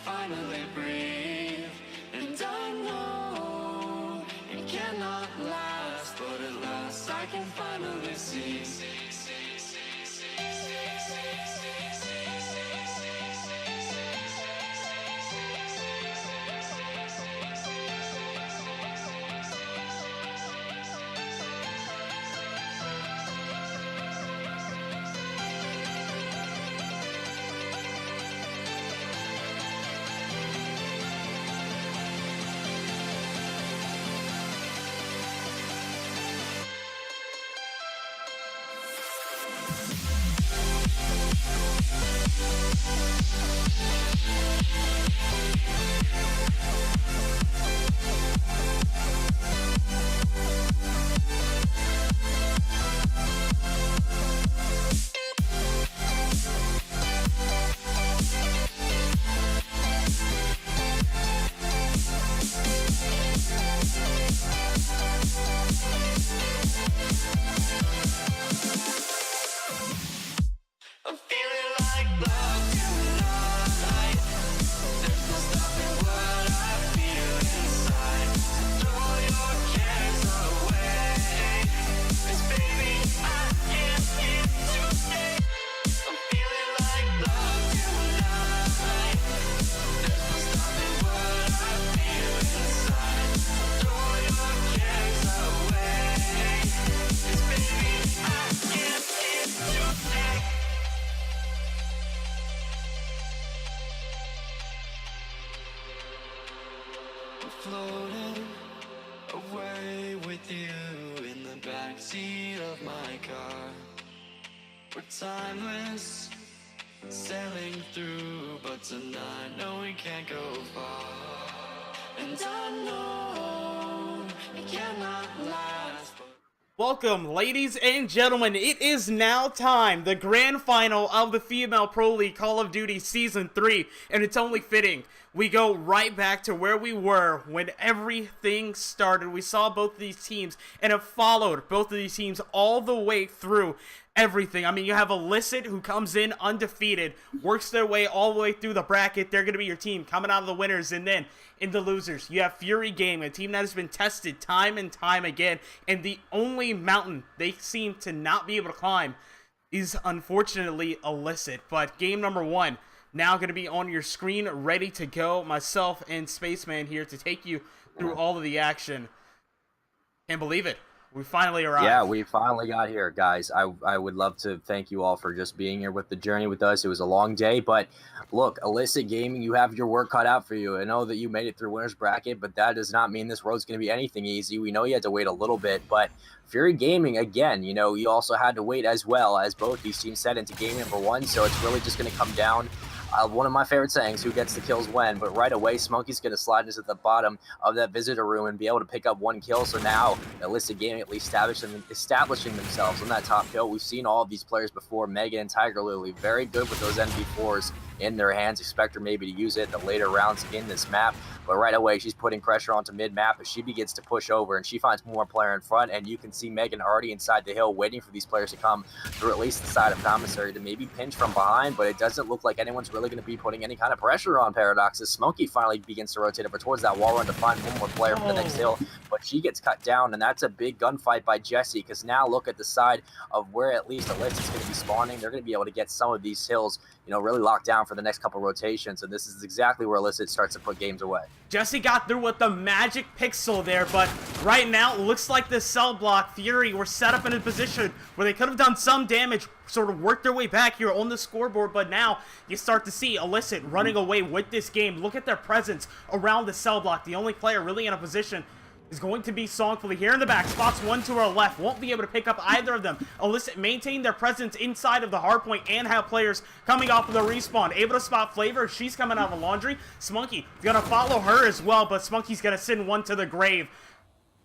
finally breathe. And I know it cannot last, but at last I can finally see. I'm feeling like love tonight. There's no stopping what I feel inside. Throw your cares away. 'Cause baby, I can't get to stay. I'm feeling like love tonight. There's no stopping what I feel inside. Throw your cares away. 'Cause baby, I can't get to stay. Floating away with you in the backseat of my car. We're timeless, sailing through, but tonight, no, we can't go far. And I know it cannot last. Welcome, ladies and gentlemen. It is now time, the grand final of the Female Pro League Call of Duty Season 3, and it's only fitting. We go right back to where we were when everything started. We saw both of these teams and have followed both of these teams all the way through everything. I mean, you have Illicit, who comes in undefeated, works their way all the way through the bracket. They're going to be your team coming out of the winners. And then in the losers, you have Fury Gaming, a team that has been tested time and time again. And the only mountain they seem to not be able to climb is, unfortunately, Illicit. But game number one now going to be on your screen, ready to go. Myself and Spaceman here to take you through all of the action. Can't believe it. We finally arrived. Yeah, we finally got here, guys. I would love to thank you all for just being here with the journey with us. It was a long day, but look, Illicit Gaming, you have your work cut out for you. I know that you made it through winner's bracket, but that does not mean this road's going to be anything easy. We know you had to wait a little bit, but Fury Gaming, again, you know, you also had to wait as well, as both these teams set into game number one, so it's really just going to come down. One of my favorite sayings, who gets the kills when, but right away, Smokey's going to slide into the bottom of that visitor room and be able to pick up one kill. So now, Illicit Gaming at least establishing themselves on that top kill. We've seen all of these players before, Megan and Tiger Lily, very good with those NV4s in their hands. Expect her maybe to use it in the later rounds in this map. But right away, she's putting pressure onto mid-map as she begins to push over, and she finds more player in front, and you can see Megan already inside the hill waiting for these players to come through at least the side of Commissary to maybe pinch from behind, but it doesn't look like anyone's really going to be putting any kind of pressure on Paradox as Smokey finally begins to rotate over towards that wall run to find one more player for the next hill, but she gets cut down, and that's a big gunfight by Jesse, because now look at the side of where at least Illicit's going to be spawning. They're going to be able to get some of these hills, you know, really locked down for the next couple rotations, and this is exactly where Illicit starts to put games away. Jesse got through with the magic pixel there, but right now it looks like the cell block Fury were set up in a position where they could have done some damage, sort of worked their way back here on the scoreboard, but now you start to see Illicit running away with this game. Look at their presence around the cell block. The only player really in a position is going to be Songfully here in the back. Spots one to her left. Won't be able to pick up either of them. Illicit maintain their presence inside of the hardpoint and have players coming off of the respawn. Able to spot Flavor. She's coming out of the laundry. Spunky gonna follow her as well, but Spunky's gonna send one to the grave.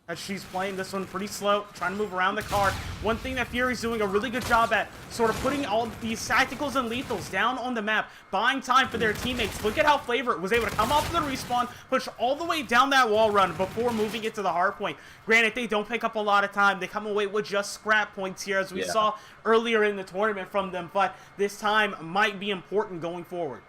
As she's playing this one pretty slow, trying to move around the car. One thing that Fury's doing a really good job at, sort of putting all these tacticals and lethals down on the map, buying time for their teammates. Look at how Flavor was able to come off the respawn, push all the way down that wall run before moving it to the hard point. Granted, they don't pick up a lot of time. They come away with just scrap points here, as we saw earlier in the tournament from them, but this time might be important going forward.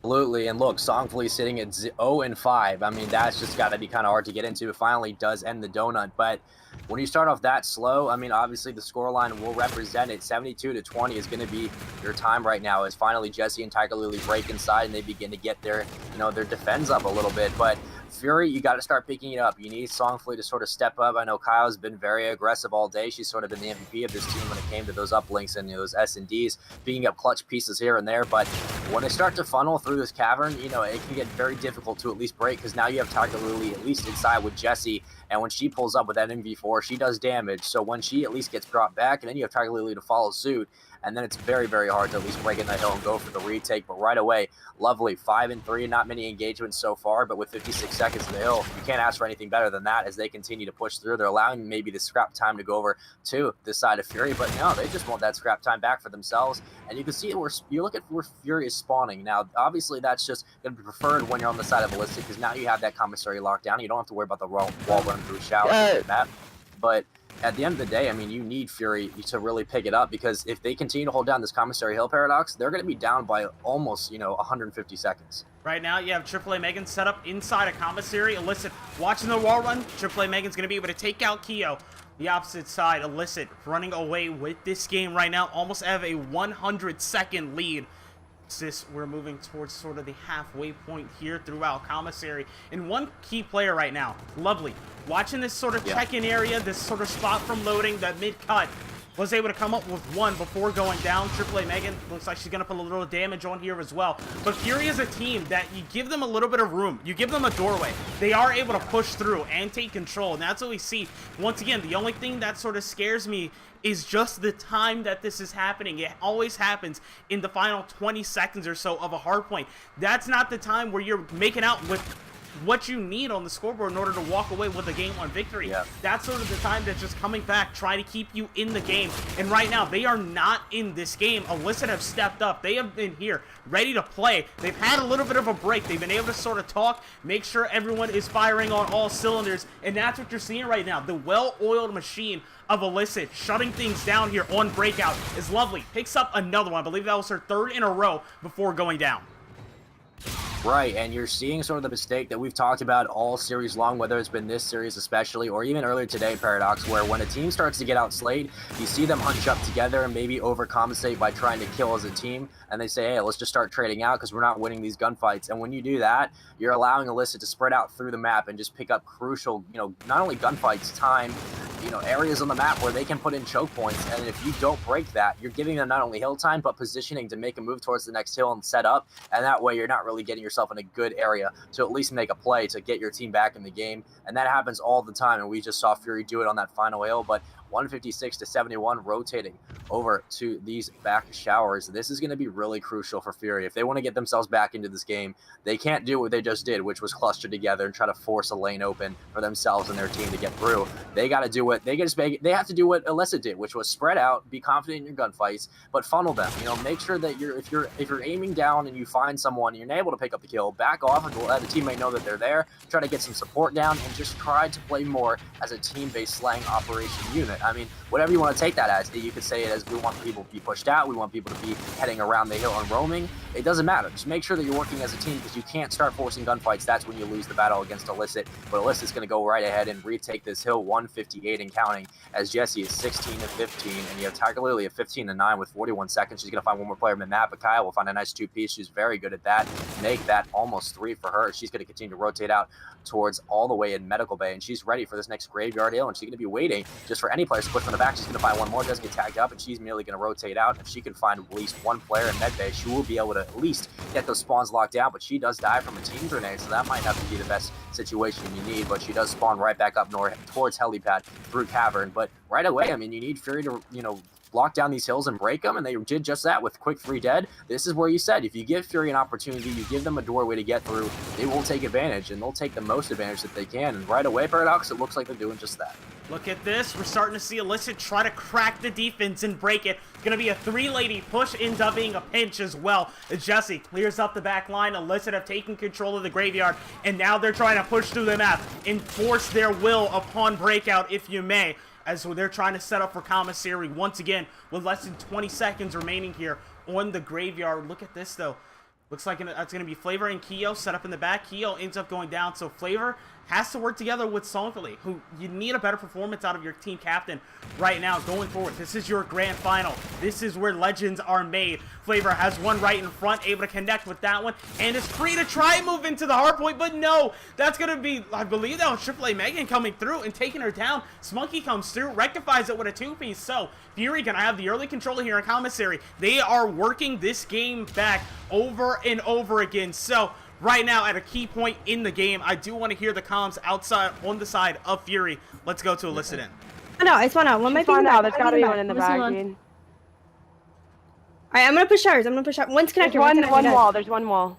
Absolutely, and look, Songfully sitting at 0-5. I mean, that's just got to be kind of hard to get into. It finally does end the donut, but when you start off that slow, I mean, obviously the scoreline will represent it. 72-20 is going to be your time right now. As finally Jesse and Tiger Lily break inside and they begin to get their, their defense up a little bit. But Fury, you got to start picking it up. You need Songfully to sort of step up. I know Kyle's been very aggressive all day. She's sort of been the MVP of this team when it came to those uplinks and those S&Ds, picking up clutch pieces here and there. But when they start to funnel through this cavern, it can get very difficult to at least break, because now you have Tiger Lily at least inside with Jesse, and when she pulls up with that MV4, she does damage. So when she at least gets brought back, and then you have Tiger Lily to follow suit, and then it's very, very hard to at least break in that hill and go for the retake. But right away, lovely, 5-3, not many engagements so far, but with 56 seconds in the hill, you can't ask for anything better than that as they continue to push through. They're allowing maybe the scrap time to go over to this side of Fury, but no, they just want that scrap time back for themselves. And you can see where you look at where Fury is spawning. Now, obviously, that's just going to be preferred when you're on the side of Illicit, because now you have that commissary locked down. You don't have to worry about the wall running through showers map. But at the end of the day, I mean, you need Fury to really pick it up, because if they continue to hold down this commissary hill paradox, they're going to be down by almost, 150 seconds. Right now, you have AAA Megan set up inside a commissary. Illicit watching the wall run. AAA Megan's going to be able to take out Keo. The opposite side, Illicit running away with this game right now. Almost have a 100-second lead. We're moving towards sort of the halfway point here throughout commissary. And one key player right now, Lovely, watching this sort of check-in area, this sort of spot from loading, that mid-cut, was able to come up with one before going down. AAA Megan looks like she's going to put a little damage on here as well. But Fury is a team that you give them a little bit of room. You give them a doorway. They are able to push through and take control. And that's what we see. Once again, the only thing that sort of scares me is just the time that this is happening. It always happens in the final 20 seconds or so of a hard point. That's not the time where you're making out with what you need on the scoreboard in order to walk away with a game on victory. That's sort of the time that's just coming back, trying to keep you in the game. And right now, they are not in this game. Illicit have stepped up. They have been here, ready to play. They've had a little bit of a break. They've been able to sort of talk, make sure everyone is firing on all cylinders, and that's what you're seeing right now. The well-oiled machine of Illicit shutting things down here on Breakout is Lovely. Picks up another one. I believe that was her third in a row before going down. Right, and you're seeing sort of the mistake that we've talked about all series long, whether it's been this series especially, or even earlier today, Paradox, where when a team starts to get outslayed, you see them hunch up together and maybe overcompensate by trying to kill as a team, and they say, hey, let's just start trading out because we're not winning these gunfights. And when you do that, you're allowing Illicit to spread out through the map and just pick up crucial, not only gunfights, time, areas on the map where they can put in choke points. And if you don't break that, you're giving them not only hill time, but positioning to make a move towards the next hill and set up. And that way you're not really getting yourself in a good area to at least make a play to get your team back in the game. And that happens all the time. And we just saw Fury do it on that final hill. But 156-71 rotating over to these back showers. This is going to be really crucial for Fury. If they want to get themselves back into this game, they can't do what they just did, which was cluster together and try to force a lane open for themselves and their team to get through. They got to do what they have to do what Illicit did, which was spread out, be confident in your gunfights, but funnel them. Make sure that if you're aiming down and you find someone and you're able to pick up the kill, back off and let the teammate know that they're there. Try to get some support down and just try to play more as a team-based slang operation unit. I mean, whatever you want to take that as. You could say it as we want people to be pushed out, we want people to be heading around the hill and roaming. It doesn't matter. Just make sure that you're working as a team, because you can't start forcing gunfights. That's when you lose the battle against Illicit. But Illicit's going to go right ahead and retake this hill, 158 and counting, as Jesse is 16-15, and you have Tiger Lily at 15-9 with 41 seconds. She's going to find one more player mid-map, but Kyle will find a nice two-piece. She's very good at that. Make that almost 3 for her. She's going to continue to rotate out towards all the way in Medical Bay, and she's ready for this next Graveyard Hill, and she's going to be waiting just for any player to push from the back. She's going to find one more, doesn't get tagged up, and she's merely going to rotate out. If she can find at least one player in Med Bay, she will be able to at least get those spawns locked down, but she does die from a team grenade, so that might not be the best situation you need, but she does spawn right back up north towards Helipad through Cavern. But right away, I mean, you need Fury to, lock down these hills and break them, and they did just that with quick 3 dead. This is where you said, if you give Fury an opportunity, you give them a doorway to get through, they will take advantage, and they'll take the most advantage that they can. And right away, Paradox, it looks like they're doing just that. Look at this. We're starting to see Illicit try to crack the defense and break it. Going to be a 3-lady push, ends up being a pinch as well. Jesse clears up the back line. Illicit have taken control of the graveyard, and now they're trying to push through the map, enforce their will upon Breakout, if you may, as they're trying to set up for commissary once again with less than 20 seconds remaining here on the graveyard. Look at this, though. Looks like it's going to be Flavor and Keo set up in the back. Keo ends up going down, so Flavor has to work together with Songfully, who you need a better performance out of your team captain right now going forward. This is your grand final. This is where legends are made. Flavor has one right in front, able to connect with that one, and is free to try and move into the hard point, but no, that's going to be, I believe that was AAA Megan coming through and taking her down. Smunky comes through, rectifies it with a 2-piece, so Fury gonna have the early controller here in commissary. They are working this game back over and over again, so right now, at a key point in the game, I do want to hear the comms outside on the side of Fury. Let's go to Illicit in. No, I spawned out. One might be in the back. There's gotta be one in the back, dude. Alright, I'm gonna push showers. One's connector. There's one wall. There's one wall.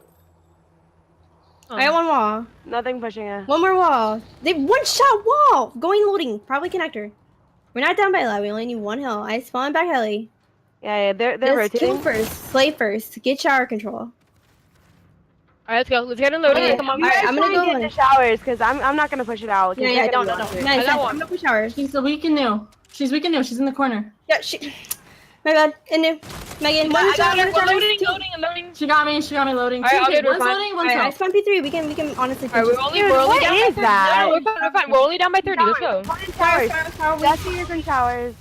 I got one wall. Nothing pushing it. One more wall. They one-shot wall. Going loading. Probably connector. We're not down by a lot. We only need one hill. I spawned back heli. Yeah, they're Let's rotating. kill first. Slay first. Get shower control. Alright, let's go. Let's get in loading. Okay. Come on. Alright, I'm gonna go get in. the showers because I'm not gonna push it out. Yeah, don't. Nice. got I'm one. gonna push showers. She's the weak and new. She's weak and new. She's in the corner. Yeah, my bad. And new. Megan, one I got shower. it. We're loading. She got me. She got me loading. Alright, Two okay, kids. we're One's fine. loading. One's Alright, I out. spawned P3. We can honestly Alright, push. we're only What down is by 30. that? No, we're fine. We're only down by 30. Let's go. Showers. Jesse, you're in showers.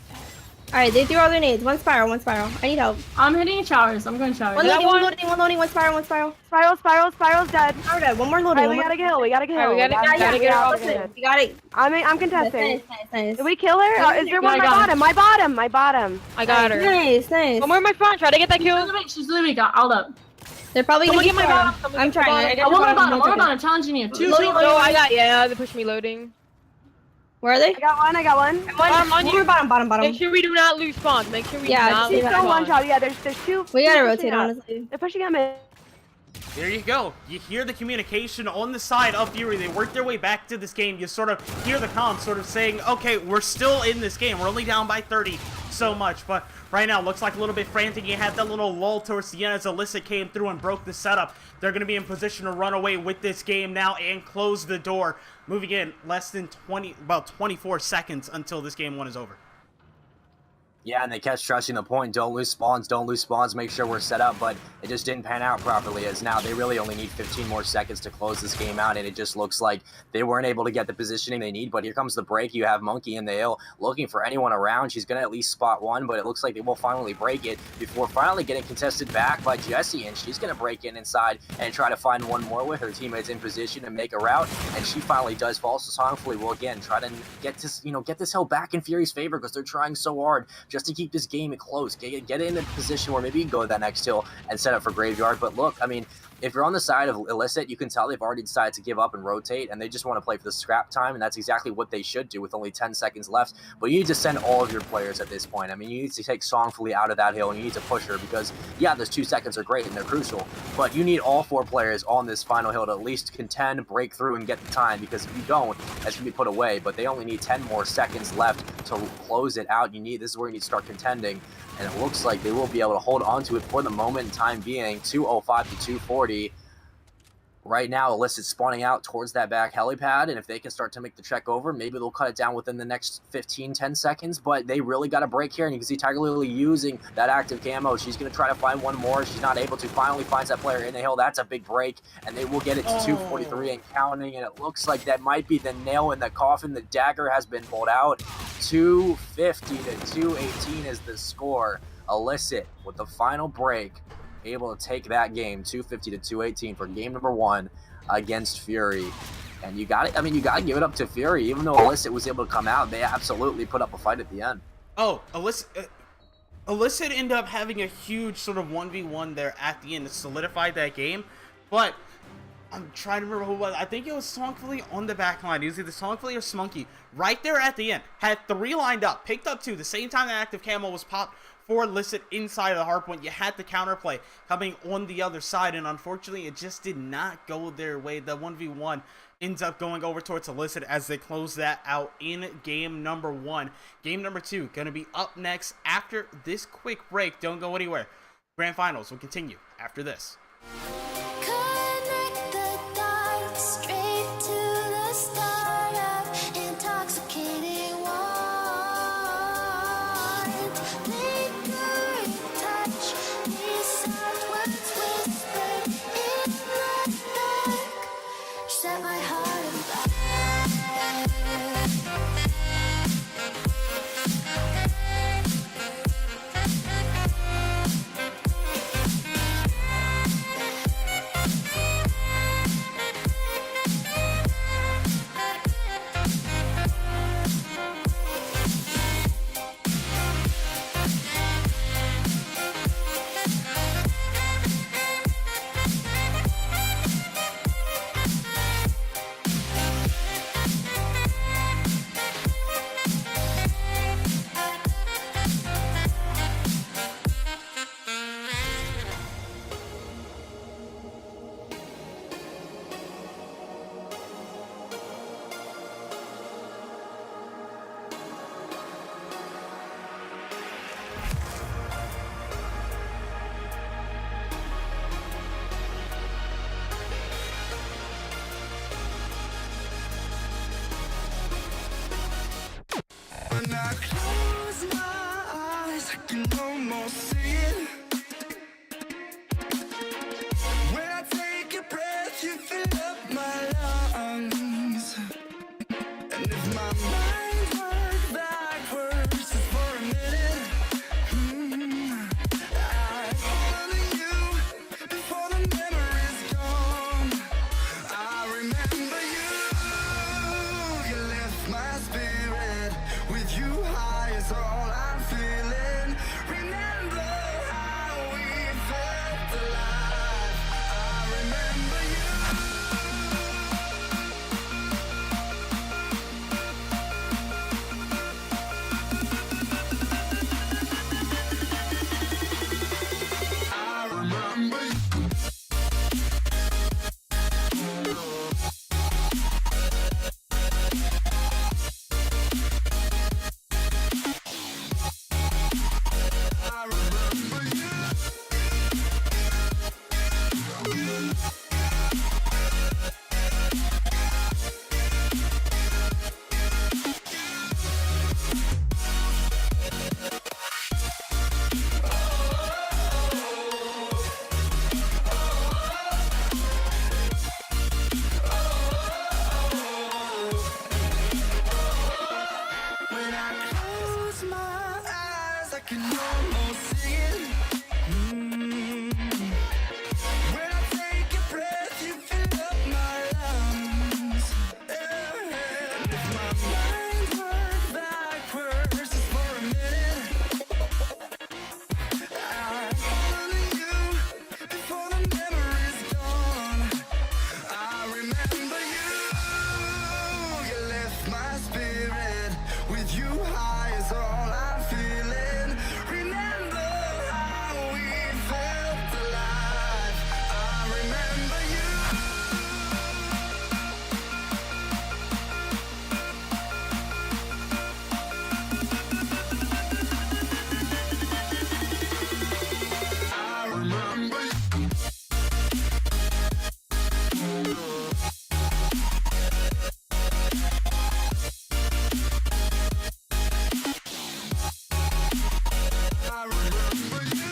Alright, they threw all their nades. One spiral. I need help. I'm hitting showers. I'm going showers. One loading, one spiral. Spiral's dead. Power dead. One more loading. Alright, we gotta kill. We gotta kill. Alright, we gotta get her off. You got it. I'm contesting. Nice. Did we kill her? Is there one I got my bottom? I got her. Nice. One more in my front. Try to get that kill. She's literally got all up. They're probably Someone gonna get get my my bottom. I'm trying. One more bottom. I'm challenging you. Two. No, I got. Yeah, they pushed me loading. Where are they? I got one. One more bottom. Make sure we do not lose spawns. Make sure we Yeah, do not she's lose Still spawns. one shot. Yeah, there's two. We gotta two rotate, pushing up. honestly. They're pushing at me. There you go. You hear the communication on the side of Fury. They work their way back to this game. You sort of hear the comms sort of saying, okay, we're still in this game. We're only down by 30 so much. But right now, looks like a little bit frantic. You had that little lull towards the end as Illicit came through and broke the setup. They're going to be in position to run away with this game now and close the door. Moving in less than about 24 seconds until this game 1 is over. Yeah, and they kept stressing the point, don't lose spawns, make sure we're set up, but it just didn't pan out properly, as now they really only need 15 more seconds to close this game out, and it just looks like they weren't able to get the positioning they need. But here comes the break. You have Monkey in the hill looking for anyone around. She's going to at least spot one, but it looks like they will finally break it before finally getting contested back by Jessie, and she's going to break in inside and try to find one more with her teammates in position and make a route, and she finally does fall. So Songfully will again try to get this hill back in Fury's favor, because they're trying so hard just to keep this game close, get in a position where maybe you can go to that next hill and set up for Graveyard. But look, I mean, if you're on the side of Illicit, you can tell they've already decided to give up and rotate, and they just want to play for the scrap time, and that's exactly what they should do with only 10 seconds left. But you need to send all of your players at this point. I mean, you need to take Songfully out of that hill, and you need to push her, because, yeah, those 2 seconds are great, and they're crucial, but you need all 4 players on this final hill to at least contend, break through, and get the time, because if you don't, that's going to be put away. But they only need 10 more seconds left to close it out. This is where you need to start contending, and it looks like they will be able to hold on to it for the moment in time being. 2:05 to 2:40. Right now, Illicit spawning out towards that back helipad, and if they can start to make the trek over, maybe they'll cut it down within the next 10 seconds, but they really got a break here, and you can see Tiger Lily using that active camo. She's going to try to find one more. She's not able to. Finally finds that player in the hill. That's a big break, and they will get it to 2:43 and counting, and it looks like that might be the nail in the coffin. The dagger has been pulled out. 250 to 218 is the score. Illicit with the final break, able to take that game 250 to 218 for game number 1 against Fury. And you got it. I mean, you got to give it up to Fury. Even though Illicit was able to come out, they absolutely put up a fight at the end. Oh, Illicit ended up having a huge sort of 1v1 there at the end to solidify that game. But I'm trying to remember who it was. I think it was Songfully on the back line. It was either Songfully or Smunky. Right there at the end. Had 3 lined up. Picked up 2. The same time the active camo was popped for Illicit inside of the hardpoint. You had the counterplay coming on the other side. And unfortunately, it just did not go their way. The 1v1 ends up going over towards Illicit as they close that out in game number 1. Game number 2 going to be up next after this quick break. Don't go anywhere. Grand Finals will continue after this. Connect the dots straight to the start of intoxicating wine. Lingering touch, these soft words whispered When I close my eyes, I can almost see it. When I take a breath, you fill up my lungs. And if my mind worked backwards just for a minute, I'd hold on to you before the memory's gone. I remember you. You lift my spirit. With you high is all I'm feeling. Remember how we felt alive. I remember you. I remember you. I remember you. When I close my eyes, I can almost see it. When I take a breath, you fill up my lungs. And if my mind worked backwards just for a minute, I'd hold on to you before the memory's gone. I remember you. You lift my spirit. With you high is all I'm feeling. Remember how we felt alive. I remember you. I remember you. I remember you.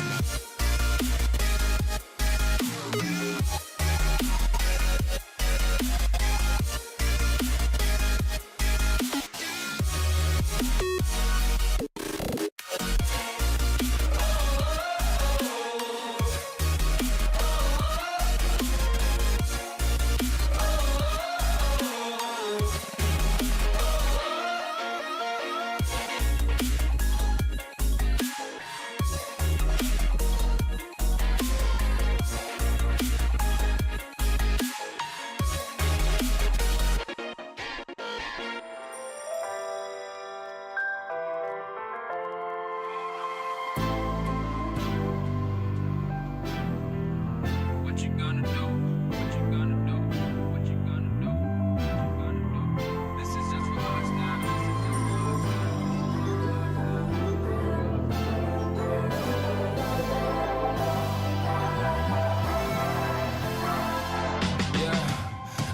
What you gonna do? What you gonna do? What you gonna do? What you gonna do? This is just for us now. Yeah,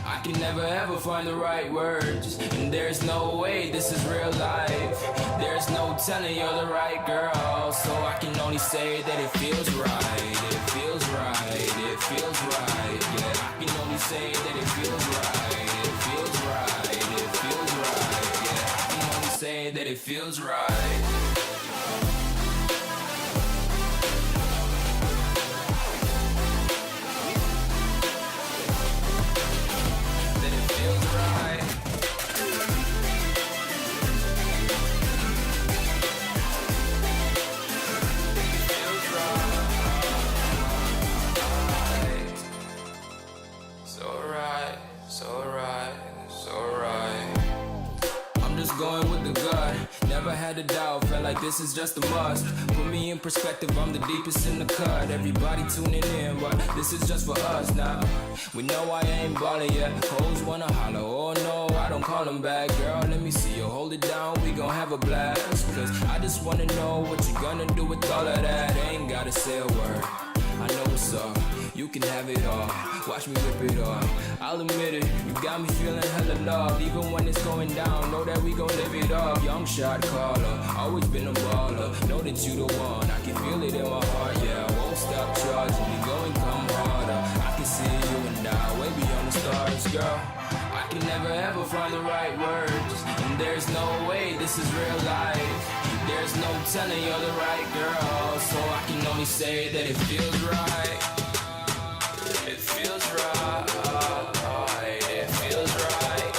I can never ever find the right words, and there's no way this is real life. There's no telling you're the right girl, so I can only say that it feels right. It feels right. It feels right. Yeah, I can only say that it feels right. It feels right. It feels right. Yeah, I can only say that it feels right. That it feels right. Feels right. So right, so right, so right. I'm just going with the gut. Never had a doubt, felt like this is just a must. Put me in perspective, I'm the deepest in the cut. Everybody tuning in, but this is just for us now. We know I ain't ballin' yet. Hoes wanna holler, oh no, I don't call them back. Girl, let me see you hold it down, we gon' have a blast. Cause I just wanna know what you gonna do with all of that. Ain't gotta say a word, I know what's up. You you can have it all. Watch me rip it off. I'll admit it, you got me feeling hella loved. Even when it's going down, know that we gon' live it up. Young shot caller, always been a baller. Know that you the one, I can feel it in my heart. Yeah, I won't stop charging me, go and come harder. I can see you and I, way beyond the stars, girl. I can never ever find the right words, and there's no way this is real life. There's no telling you're the right girl, so I can only say that it feels right. It feels right. It feels right.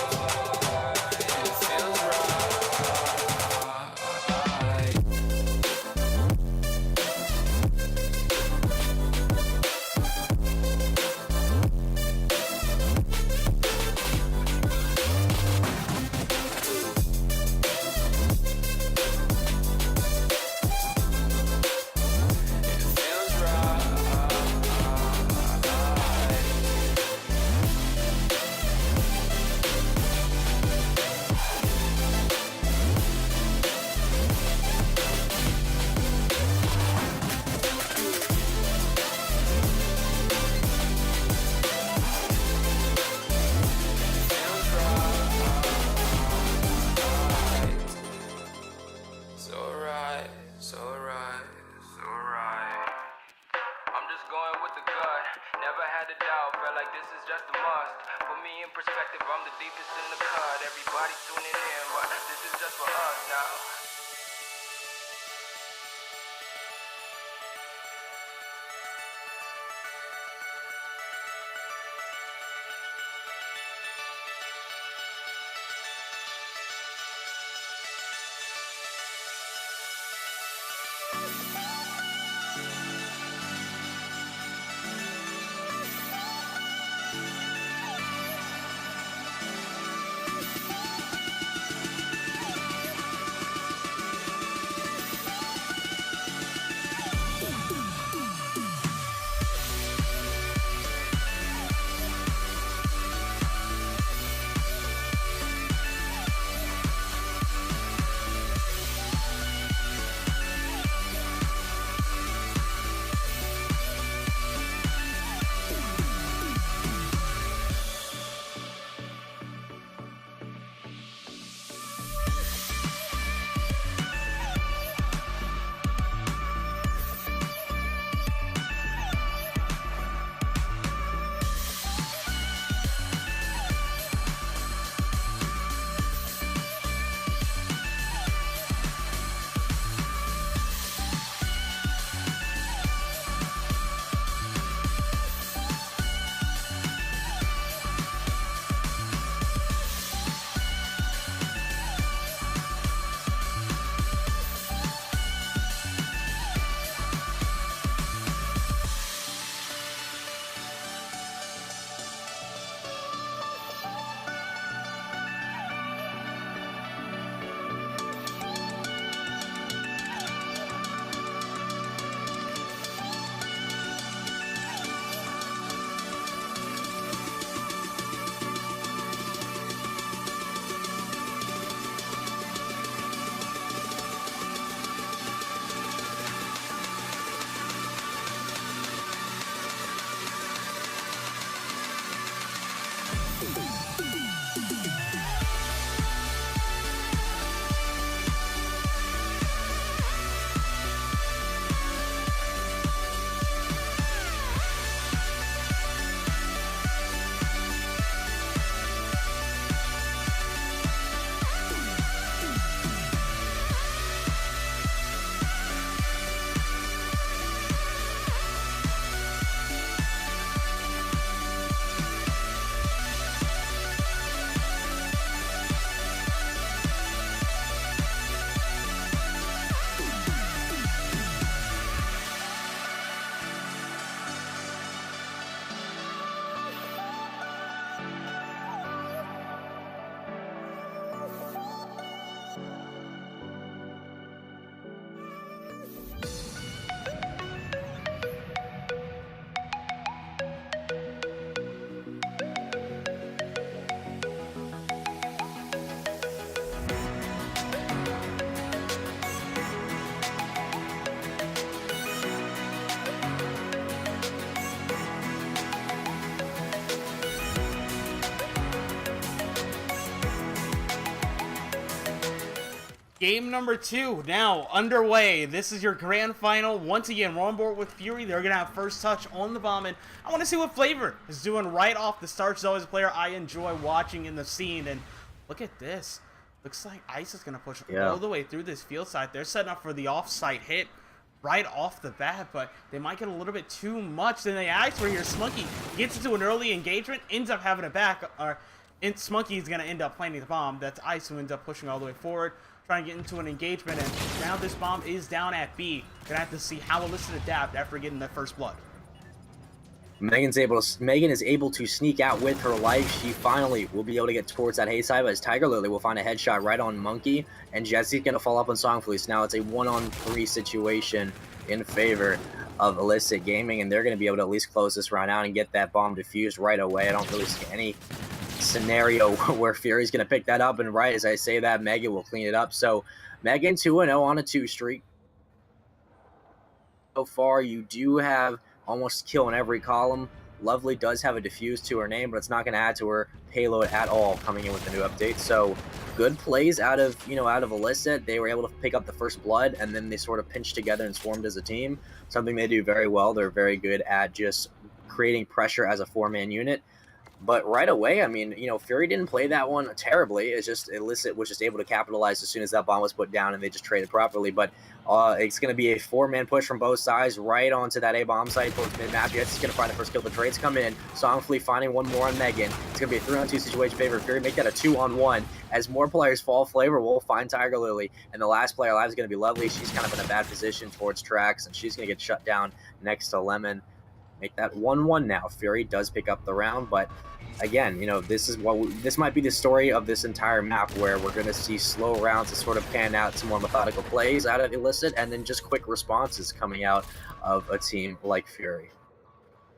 It feels right. So right. I'm just going with the gut. Never had a doubt, felt like this is just a must. Put me in perspective, I'm the deepest in the cut. Everybody tuning in, but this is just for us now. Game number 2 now underway. This is your grand final. Once again, we're on board with Fury. They're going to have first touch on the bomb. And I want to see what Flavor is doing right off the start. She's always a player I enjoy watching in the scene. And look at this. Looks like Ice is going to push all the way through this field side. They're setting up for the off-site hit right off the bat, but they might get a little bit too much. Then they ask for here. Smunky gets into an early engagement, ends up having it back. Smunky is going to end up planting the bomb. That's Ice who ends up pushing all the way forward, trying to get into an engagement, and now this bomb is down at B. Gonna have to see how Illicit adapt after getting that first blood. Megan is able to sneak out with her life. She finally will be able to get towards that haze side, but as Tiger Lily will find a headshot right on Monkey, and Jesse's going to fall up on Songfully. So now it's a 1-on-3 situation in favor of Illicit Gaming, and they're going to be able to at least close this round out and get that bomb defused right away. I don't really see any scenario where Fury's going to pick that up, and right as I say that, Megan will clean it up. So Megan 2-0 on a 2 streak. So far, you do have almost kill in every column. Lovely does have a diffuse to her name, but it's not going to add to her payload at all coming in with the new update. So good plays out of Illicit. They were able to pick up the first blood, and then they sort of pinched together and swarmed as a team. Something they do very well. They're very good at just creating pressure as a 4-man unit. But right away, I mean, Fury didn't play that one terribly. It's just Illicit was just able to capitalize as soon as that bomb was put down, and they just traded properly. But it's going to be a 4-man push from both sides right onto that A-bomb site towards mid-map. Jets is going to find the first kill. The trades come in. Songfully finding one more on Megan. It's going to be a 3-on-2 situation favor. Fury make that a 2-on-1. As more players fall, Flavor will find Tiger Lily. And the last player alive is going to be Lovely. She's kind of in a bad position towards Trax, and she's going to get shut down next to Lemon. Make that 1-1 now. Fury does pick up the round, but again, this might be the story of this entire map, where we're going to see slow rounds to sort of pan out some more methodical plays out of Illicit, and then just quick responses coming out of a team like Fury.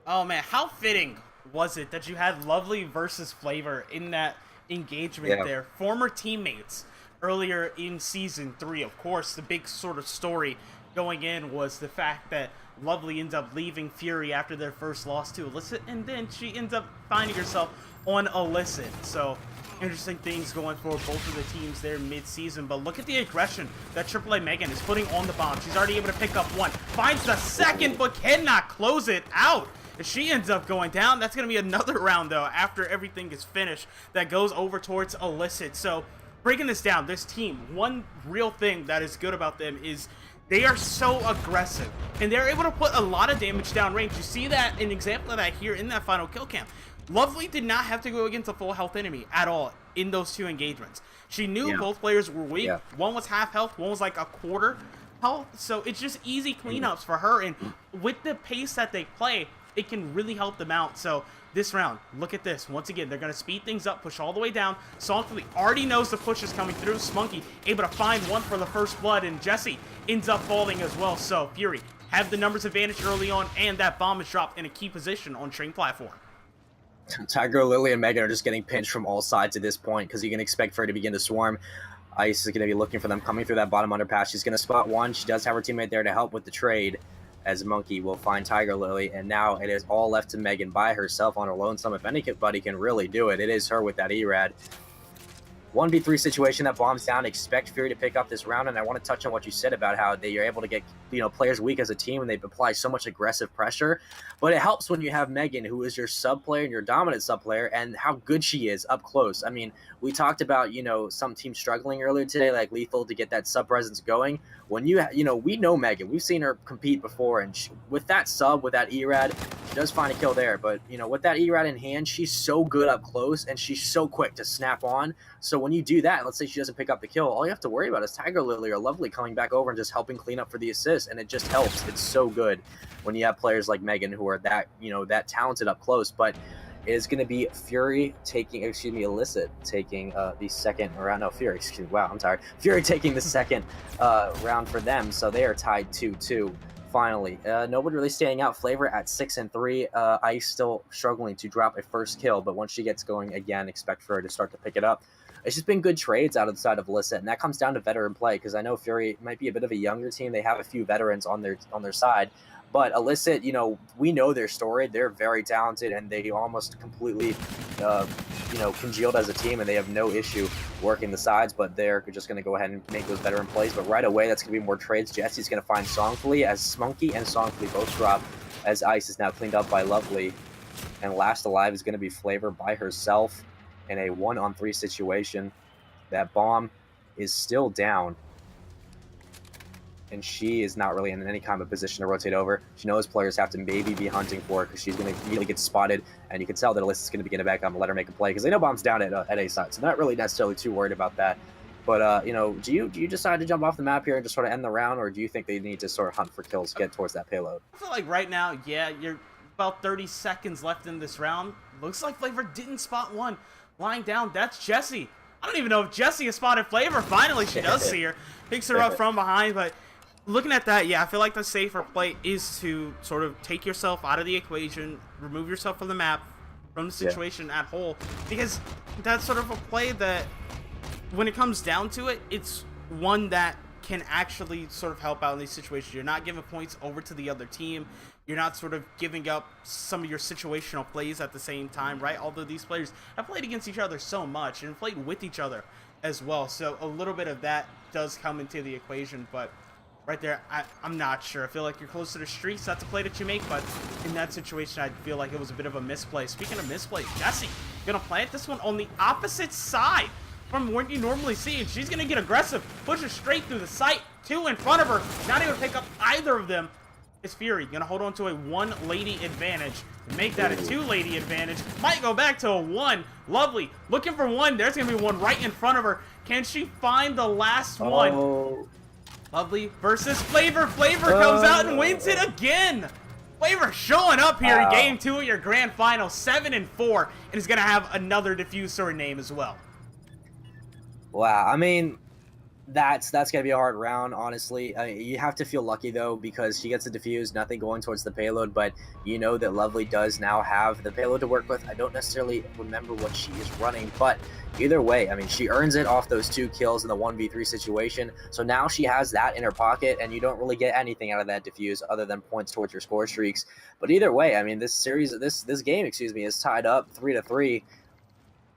Oh man, how fitting was it that you had Lovely versus Flavor in that engagement there? Former teammates earlier in Season 3. Of course, the big sort of story going in was the fact that Lovely ends up leaving Fury after their first loss to Illicit, and then she ends up finding herself on Illicit. So, interesting things going for both of the teams there mid-season. But look at the aggression that AAA Megan is putting on the bomb. She's already able to pick up one, finds the second, but cannot close it out. If she ends up going down, that's going to be another round, though, after everything is finished, that goes over towards Illicit. So, breaking this down, this team, one real thing that is good about them is they are so aggressive, and they're able to put a lot of damage downrange. You see that, an example of that here in that final kill cam. Lovely did not have to go against a full health enemy at all in those 2 engagements. She knew both players were weak. One was half health, one was like a quarter health. So it's just easy cleanups for her, and with the pace that they play, it can really help them out. So this round, look at this. Once again, they're going to speed things up, push all the way down. Songfully already knows the push is coming through. Smunky able to find one for the first blood, and Jesse ends up falling as well. So Fury have the numbers advantage early on, and that bomb is dropped in a key position on train platform. Tiger Lily and Megan are just getting pinched from all sides at this point, because you can expect for her to begin to swarm. Ice is going to be looking for them coming through that bottom underpass. She's going to spot one. She does have her teammate there to help with the trade, as Monkey will find Tiger Lily, and now it is all left to Megan by herself on her lonesome. If anybody can really do it, it is her with that E-Rad. 1v3 situation, that bombs down. Expect Fury to pick up this round, and I want to touch on what you said about how they are able to get players weak as a team, and they apply so much aggressive pressure. But it helps when you have Megan, who is your sub player and your dominant sub player, and how good she is up close. I mean, we talked about some teams struggling earlier today, like Lethal, to get that sub presence going. When we know Megan, we've seen her compete before, and with that sub, with that E-Rad, she does find a kill there. But with that E-Rad in hand, she's so good up close, and she's so quick to snap on. So when you do that, let's say she doesn't pick up the kill, all you have to worry about is Tiger Lily or Lovely coming back over and just helping clean up for the assist, and it just helps. It's so good when you have players like Megan who are that that talented up close. But it is going to be Fury taking, Illicit taking the second round. No, Fury, wow, I'm tired. Fury taking the second round for them, so they are tied 2-2. Finally, nobody really standing out. Flavor at 6-3. Ice still struggling to drop a first kill, but once she gets going again, expect for her to start to pick it up. It's just been good trades out of the side of Illicit, and that comes down to veteran play, because I know Fury might be a bit of a younger team. They have a few veterans on their side, But Illicit, you know, we know their story. They're very talented, and they almost completely, you know, congealed as a team, and they have no issue working the sides, but they're just going to go ahead and make those veteran plays. But right away, that's going to be more trades. Jesse's going to find Songfully as Smunky and Songfully both drop, as Ice is now cleaned up by Lovely. And last alive is going to be Flavor by herself in a 1-on-3 situation. That bomb is still down, and she is not really in any kind of position to rotate over. She knows players have to maybe be hunting for her because she's going to immediately get spotted, and you can tell that Illicit's going to be getting back up and let her make a play because they know bomb's down at A side, so they're not really necessarily too worried about that. But, you know, do you decide to jump off the map here and just sort of end the round, or do you think they need to sort of hunt for kills to get towards that payload? I feel like right now, yeah, you're about 30 seconds left in this round. Looks like Flavor didn't spot one. Lying down, that's Jessie. I don't even know if Jessie has spotted Flavor. Finally, she does see her. Picks her up from behind, but looking at that, yeah, I feel like the safer play is to sort of take yourself out of the equation, remove yourself from the map, from the situation at whole, because that's sort of a play that, when it comes down to it, it's one that can actually sort of help out in these situations. You're not giving points over to the other team. You're not sort of giving up some of your situational plays at the same time, right? Although these players have played against each other so much and played with each other as well. So a little bit of that does come into the equation, but right there, I'm not sure. I feel like you're close to the streets. That's a play that you make, but in that situation, I feel like it was a bit of a misplay. Speaking of misplays, Jessie gonna plant this one on the opposite side from where you normally see it. She's gonna get aggressive, push her straight through the site, two in front of her, not able to pick up either of them. Is Fury gonna hold on to a 1-lady advantage, make that a 2-lady advantage, might go back to a 1. Lovely, looking for one. There's gonna be one right in front of her. Can she find the last one? Lovely versus Flavor. Flavor comes out and wins it again. Flavor showing up here in game 2 of your grand final, 7-4, and is gonna have another diffuser name as well. Wow, I mean, that's gonna be a hard round, honestly. You have to feel lucky though, because she gets a defuse, nothing going towards the payload, but you know that Lovely does now have the payload to work with. I don't necessarily remember what she is running, but either way, I mean, she earns it off those 2 kills in the 1v3 situation. So now she has that in her pocket, and you don't really get anything out of that defuse other than points towards your score streaks. But either way, I mean, this game, excuse me, is tied up 3-3.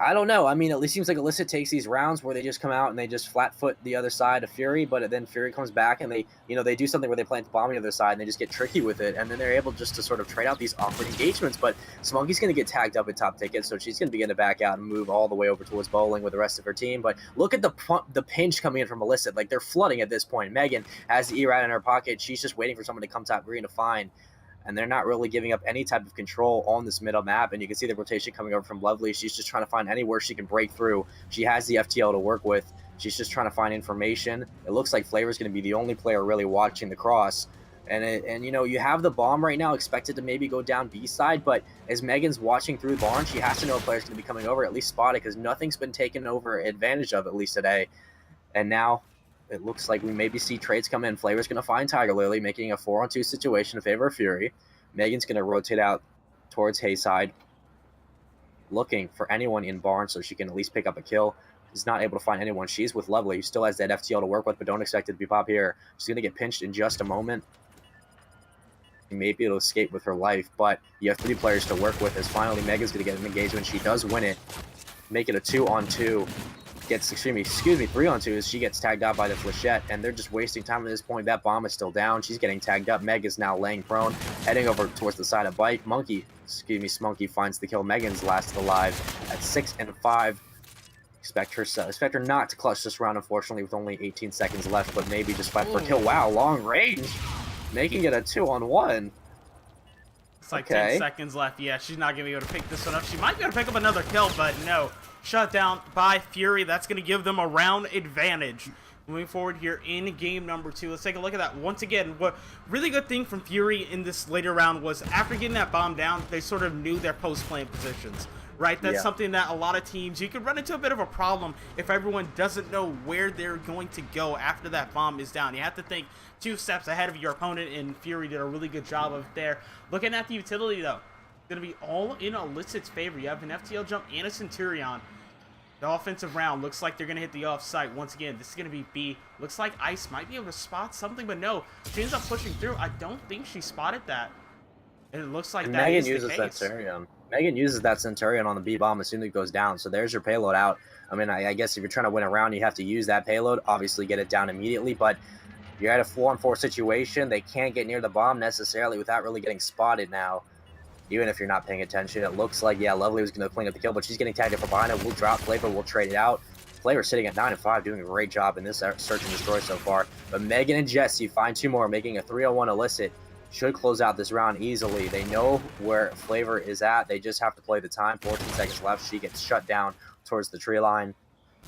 I don't know. I mean, it seems like Illicit takes these rounds where they just come out and they just flat-foot the other side of Fury, but then Fury comes back and they do something where they plant the bomb on the other side and they just get tricky with it, and then they're able just to sort of trade out these awkward engagements. But Smoky's going to get tagged up at top ticket, so she's going to begin to back out and move all the way over towards bowling with the rest of her team. But look at the pinch coming in from Illicit. Like, they're flooding at this point. Megan has the E-Rat in her pocket. She's just waiting for someone to come top green to find. And they're not really giving up any type of control on this middle map. And you can see the rotation coming over from Lovely. She's just trying to find anywhere she can break through. She has the FTL to work with. She's just trying to find information. It looks like Flavor's going to be the only player really watching the cross. And you know, you have the bomb right now expected to maybe go down B side, but as Megan's watching through the barn, she has to know a player's going to be coming over, at least spot it, because nothing's been taken over advantage of, at least today. And now it looks like we maybe see trades come in. Flavor's going to find Tiger Lily, making a 4-on-2 situation in favor of Fury. Megan's going to rotate out towards Hayside, looking for anyone in barn so she can at least pick up a kill. Is not able to find anyone. She's with Lovely, who still has that FTL to work with, but don't expect it to be pop here. She's going to get pinched in just a moment. Maybe it'll escape with her life, but you have 3 players to work with, as finally Megan's going to get an engagement. She does win it. Make it a 2-on-2. Gets, excuse me, 3-on-2 as she gets tagged out by the flechette, and they're just wasting time at this point. That bomb is still down. She's getting tagged up. Meg is now laying prone, heading over towards the side of Bike. Smunky finds the kill. Megan's last alive at 6-5. Expect her not to clutch this round, unfortunately, with only 18 seconds left, but maybe just fight for a kill. Wow, long range, making it a 2-on-1. It's like 10 seconds left. Yeah, she's not going to be able to pick this one up. She might be able to pick up another kill, but no. Shut down by Fury. That's going to give them a round advantage. Moving forward here in game number 2. Let's take a look at that once again. What really good thing from Fury in this later round was after getting that bomb down, they sort of knew their post-plant positions. Right? That's something that a lot of teams, you could run into a bit of a problem if everyone doesn't know where they're going to go after that bomb is down. You have to think 2 steps ahead of your opponent, and Fury did a really good job of it there. Looking at the utility, though, going to be all in Illicit's favor. You have an FTL jump and a Centurion. The offensive round looks like they're going to hit the off-site. Once again, this is going to be B. Looks like Ice might be able to spot something, but no. She ends up pushing through. I don't think she spotted that. And it looks like And that Megan is the uses that case. Centurion. Megan uses that Centurion on the B bomb as soon as it goes down. So there's your payload out. I mean, I guess if you're trying to win a round, you have to use that payload. Obviously, get it down immediately. But you're at a 4-on-4 situation. They can't get near the bomb necessarily without really getting spotted now. Even if you're not paying attention, it looks like, yeah, Lovely was going to clean up the kill, but she's getting tagged up from behind it. We'll drop Flavor, we'll trade it out. Flavor sitting at 9-5, doing a great job in this search and destroy so far. But Megan and Jesse find 2 more, making a 3-on-1 Illicit. Should close out this round easily. They know where Flavor is at. They just have to play the time. 14 seconds left. She gets shut down towards the tree line.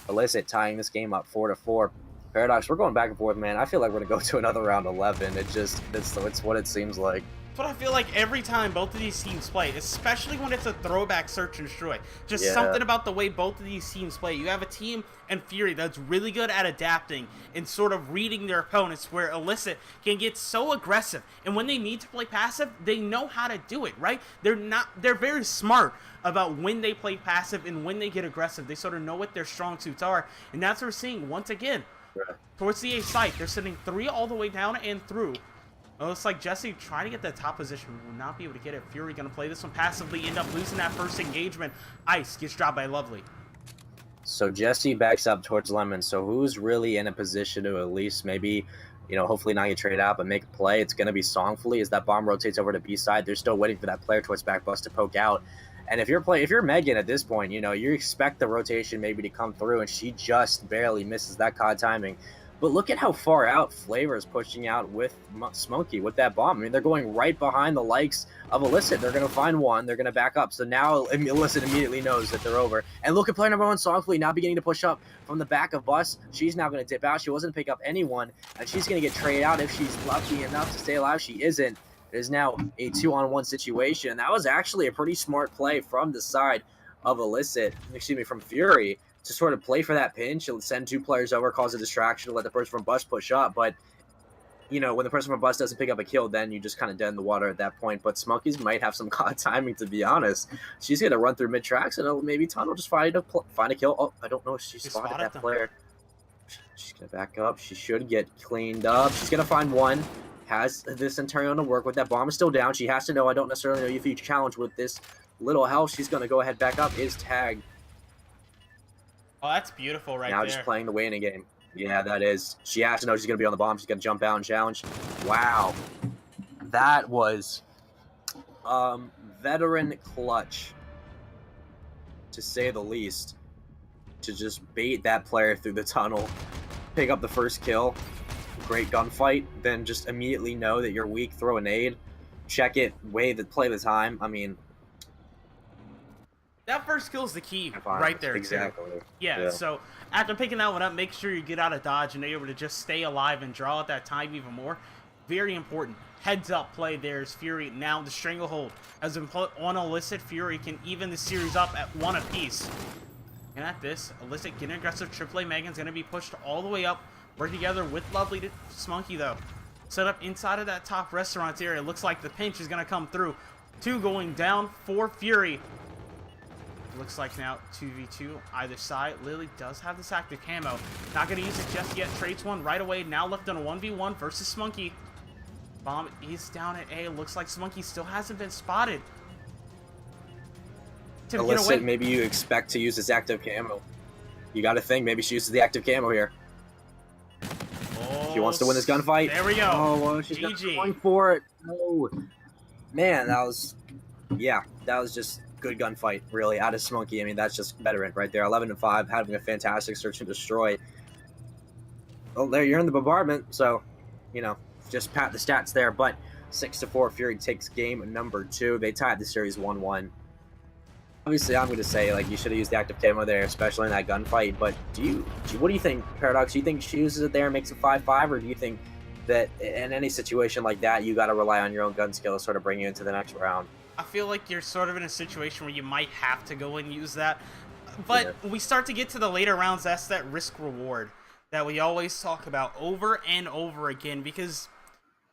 Illicit tying this game up 4-4. Paradox, we're going back and forth, man. I feel like we're going to go to another round 11. It's what it seems like. But I feel like every time both of these teams play, especially when it's a throwback search and destroy, just something about the way both of these teams play. You have a team in Fury that's really good at adapting and sort of reading their opponents, where Illicit can get so aggressive, and when they need to play passive, they know how to do it, right? They're very smart about when they play passive and when they get aggressive. They sort of know what their strong suits are, and that's what we're seeing once again. Right. Towards the A site, they're sending 3 all the way down and through. It looks like Jesse trying to get that top position will not be able to get it. Fury going to play this one passively, end up losing that first engagement. Ice gets dropped by Lovely. So Jesse backs up towards Lemon. So who's really in a position to at least maybe, hopefully not get traded out, but make a play? It's going to be Songfully as that bomb rotates over to B side. They're still waiting for that player towards back bus to poke out. And if you're Megan at this point, you expect the rotation maybe to come through, and she just barely misses that COD timing. But look at how far out Flavor is pushing out with Smokey with that bomb. I mean, they're going right behind the likes of Illicit. They're going to find one. They're going to back up. So now Illicit immediately knows that they're over. And look at player number 1, Songfully, now beginning to push up from the back of Bus. She's now going to dip out. She wasn't pick up anyone, and she's going to get traded out if she's lucky enough to stay alive. She isn't. It is now a 2-on-1 situation. That was actually a pretty smart play from the side of from Fury, to sort of play for that pinch and send 2 players over, cause a distraction, let the person from Bus push up. But, when the person from Bus doesn't pick up a kill, then you just kind of dead in the water at that point. But Smokies might have some COD timing, to be honest. She's going to run through mid-tracks, and maybe Tunnel just find a kill. Oh, I don't know if she spotted that player. She's going to back up. She should get cleaned up. She's going to find one. Has this Centurion to work with. That bomb is still down. She has to know. I don't necessarily know if you challenge with this little health. She's going to go ahead back up. Is tagged. Oh, that's beautiful right now there. Just playing the way in a game. Yeah, that is. She has to know she's going to be on the bomb. She's going to jump out and challenge. Wow. That was veteran clutch, to say the least, to just bait that player through the tunnel, pick up the first kill, great gunfight, then just immediately know that you're weak, throw a nade, check it, play the time. I mean, that first kill is the key right there. Exactly. Yeah, so after picking that one up, make sure you get out of dodge and you're able to just stay alive and draw out that time even more. Very important. Heads up play there is Fury. Now the stranglehold has been put on Illicit. Fury can even the series up at 1 apiece. And at this, Illicit getting aggressive. AAA Megan's going to be pushed all the way up. Work together with Lovely to Smoky, though. Set up inside of that top restaurant area. Looks like the pinch is going to come through. 2 going down for Fury. Looks like now 2v2 either side. Lily does have this active camo. Not going to use it just yet. Trades one right away. Now left on a 1v1 versus Smoky. Bomb is down at A. Looks like Smoky still hasn't been spotted. Tim, get away. Maybe you expect to use this active camo. You got to think maybe she uses the active camo here. Oh, She wants to win this gunfight. There we go. Oh, well, she's going for it. No. Man, that was just good gunfight, really, out of Smoky. I mean, that's just veteran right there. 11-5, having a fantastic search and destroy. Well, there, you're in the bombardment, so, just pat the stats there. But 6-4, Fury takes game number 2. They tied the series 1-1. Obviously, I'm going to say, you should have used the active camo there, especially in that gunfight. But what do you think, Paradox? Do you think she uses it there and makes it 5-5, or do you think that in any situation like that, you got to rely on your own gun skill to sort of bring you into the next round? I feel like you're sort of in a situation where you might have to go and use that. But we start to get to the later rounds, that's that risk-reward that we always talk about over and over again, because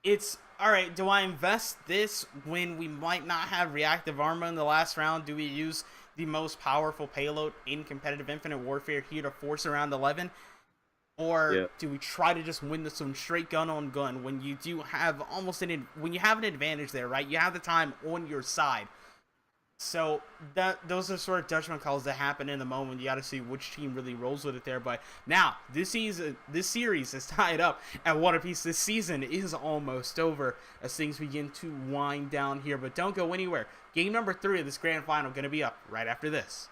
it's, all right, do I invest this when we might not have reactive armor in the last round? Do we use the most powerful payload in competitive Infinite Warfare here to force around 11? Or do we try to just win this one straight gun on gun when you do have when you have an advantage there, right? You have the time on your side. So those are sort of judgment calls that happen in the moment. You got to see which team really rolls with it there. But now this series is tied up at 1 apiece. This season is almost over as things begin to wind down here. But don't go anywhere. Game number 3 of this grand final going to be up right after this.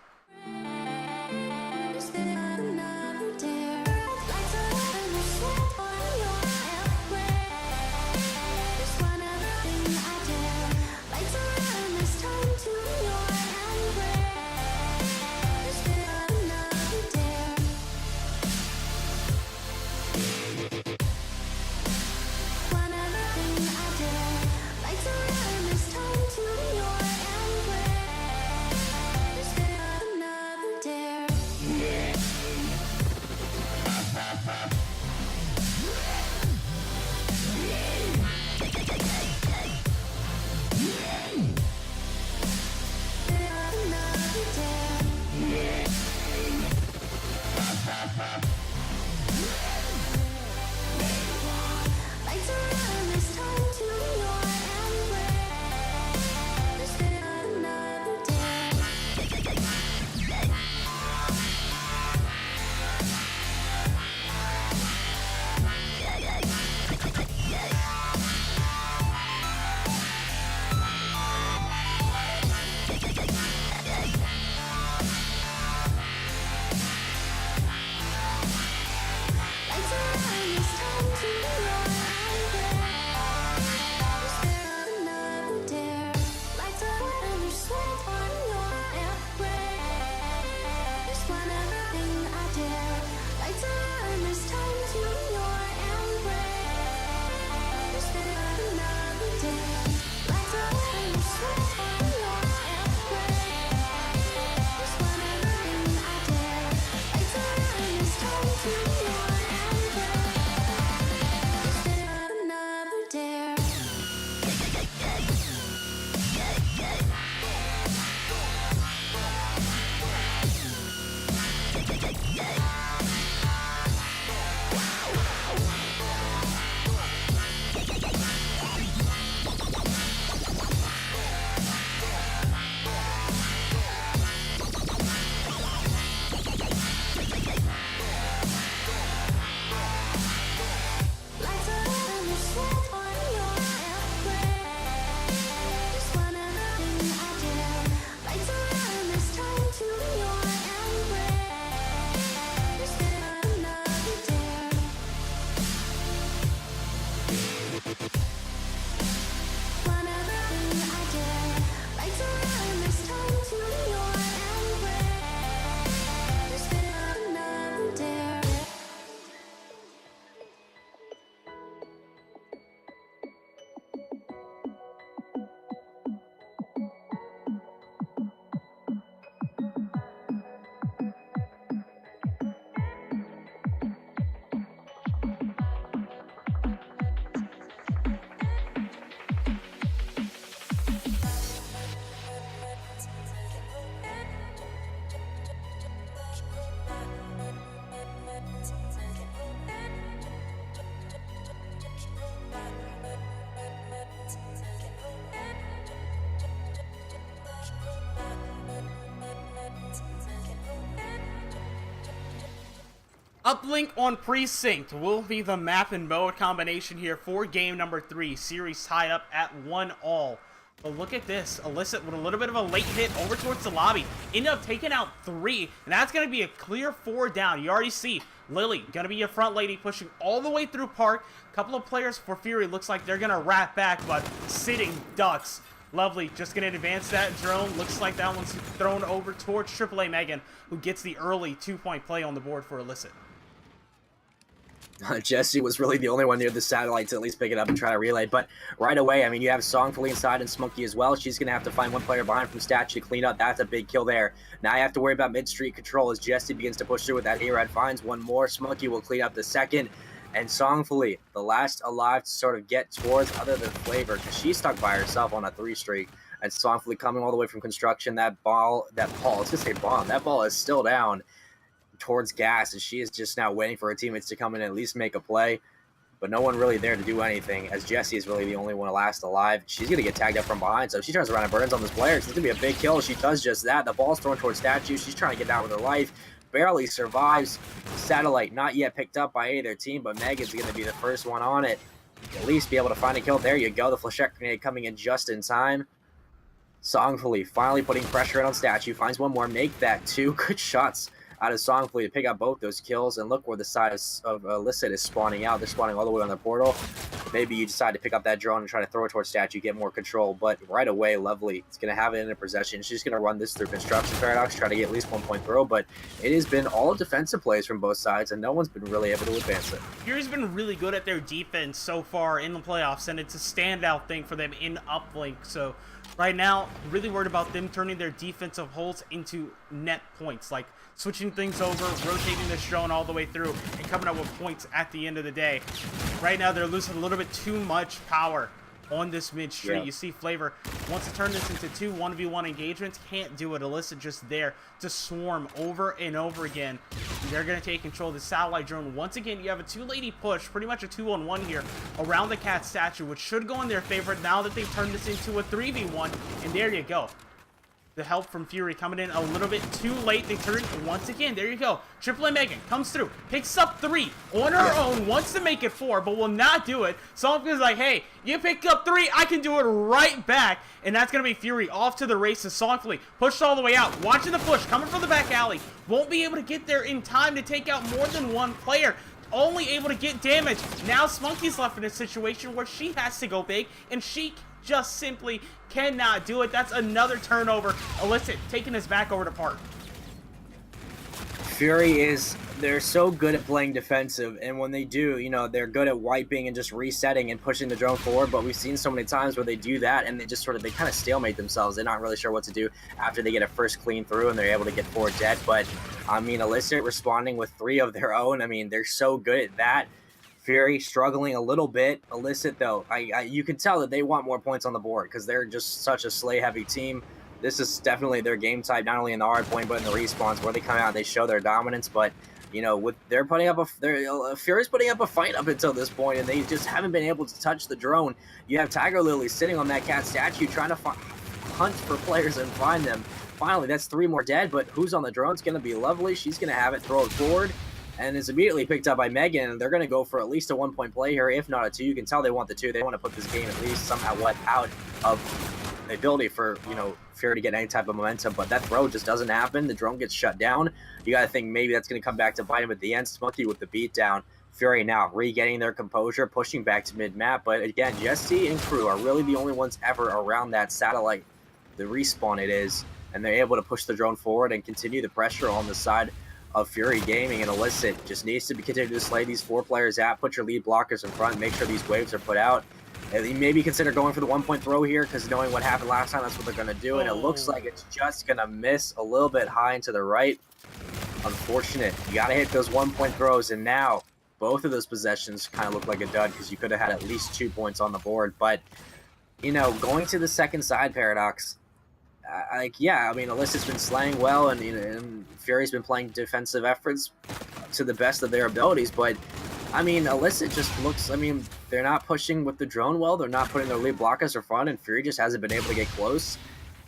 Uplink on Precinct will be the map and mode combination here for game number 3. Series tied up at 1-1. But look at this. Illicit with a little bit of a late hit over towards the lobby. Ended up taking out 3, and that's going to be a clear 4 down. You already see Lily going to be your front lady pushing all the way through Park. A couple of players for Fury looks like they're going to wrap back, but sitting ducks. Lovely, just going to advance that drone. Looks like that one's thrown over towards AAA Megan, who gets the early 2-point play on the board for Illicit. Jesse was really the only one near the satellite to at least pick it up and try to relay. But right away, I mean, you have Songfully inside and Smoky as well. She's going to have to find one player behind from Statue to clean up. That's a big kill there. Now you have to worry about mid-street control as Jesse begins to push through with that A-Rad. Finds one more. Smoky will clean up the second. And Songfully, the last alive to sort of get towards other than Flavor, because she's stuck by herself on a 3 streak. And Songfully coming all the way from construction. That ball, I was going to say bomb. That ball is still down towards Gas, and she is just now waiting for her teammates to come in and at least make a play. But no one really there to do anything, as Jessie is really the only one last alive. She's going to get tagged up from behind, so if she turns around and burns on this player, it's going to be a big kill. She does just that. The ball's thrown towards Statue. She's trying to get down with her life. Barely survives. Satellite not yet picked up by either team, but Megan's going to be the first one on it. At least be able to find a kill. There you go. The flechette grenade coming in just in time. Songfully finally putting pressure in on Statue. Finds one more. Make that 2. Good shots out of Songfully to pick up both those kills. And look where the side of Illicit is spawning out. They're spawning all the way on the portal. Maybe you decide to pick up that drone and try to throw it towards Statue, get more control. But right away, Lovely is going to have it in her possession. She's going to run this through construction Paradox, try to get at least 1 point throw. But it has been all defensive plays from both sides, and no one's been really able to advance it. Fury's been really good at their defense so far in the playoffs, and it's a standout thing for them in uplink. So right now, really worried about them turning their defensive holes into net points, like switching things over, rotating this drone all the way through, and coming up with points at the end of the day. Right now, they're losing a little bit too much power on this mid street. Yeah. You see Flavor wants to turn this into 2 1v1 engagements, can't do it. Illicit just there to swarm over and over again. They're going to take control of the satellite drone. Once again, you have a 2-lady push, pretty much a 2-on-1 here around the cat statue, which should go in their favor now that they've turned this into a 3v1. And there you go. The help from Fury coming in a little bit too late. They turn once again. There you go. Triple A Megan comes through, picks up 3 on her own, wants to make it 4, but will not do it. Songfully's like, hey, you picked up 3, I can do it right back. And that's going to be Fury off to the races. Songfully pushed all the way out, watching the push, coming from the back alley. Won't be able to get there in time to take out more than one player. Only able to get damage. Now Spunky's left in a situation where she has to go big, and she just simply cannot do it. That's another turnover. Illicit taking us back over to Park. Fury they're so good at playing defensive, and when they do, you know, they're good at wiping and just resetting and pushing the drone forward, but we've seen so many times where they do that and they just they kind of stalemate themselves. They're not really sure what to do after they get a first clean through and they're able to get 4 dead. But I mean, Illicit responding with 3 of their own, I mean, they're so good at that. Fury struggling a little bit. Illicit, though, you can tell that they want more points on the board because they're just such a slay-heavy team. This is definitely their game type, not only in the hard point, but in the respawns where they come out and they show their dominance. But, you know, they're putting up Fury's putting up a fight up until this point, and they just haven't been able to touch the drone. You have Tiger Lily sitting on that cat statue trying to hunt for players and find them. Finally, that's 3 more dead, but who's on the drone? It's going to be Lovely. She's going to have it, throw it forward, and is immediately picked up by Megan, and they're going to go for at least a 1-point play here, if not a 2. You can tell they want the 2. They want to put this game at least somehow out of the ability for, you know, Fury to get any type of momentum, but that throw just doesn't happen. The drone gets shut down. You got to think maybe that's going to come back to bite him at the end. Spunky with the beatdown. Fury now regaining their composure, pushing back to mid-map, but again, Jesse and crew are really the only ones ever around that satellite, the respawn it is, and they're able to push the drone forward and continue the pressure on the side of Fury Gaming. And Illicit just needs to continue to slay these 4 players out, put your lead blockers in front, make sure these waves are put out. And maybe consider going for the 1-point throw here, because knowing what happened last time, that's what they're going to do. And it looks like it's just going to miss a little bit high and to the right. Unfortunate. You got to hit those 1-point throws. And now both of those possessions kind of look like a dud, because you could have had at least 2 points on the board. But, you know, going to the second side, Paradox, yeah, I mean, Illicit's been slaying well, and, you know, and Fury's been playing defensive efforts to the best of their abilities, but I mean, Illicit just looks, I mean, they're not pushing with the drone well, they're not putting their lead blockers in front, and Fury just hasn't been able to get close.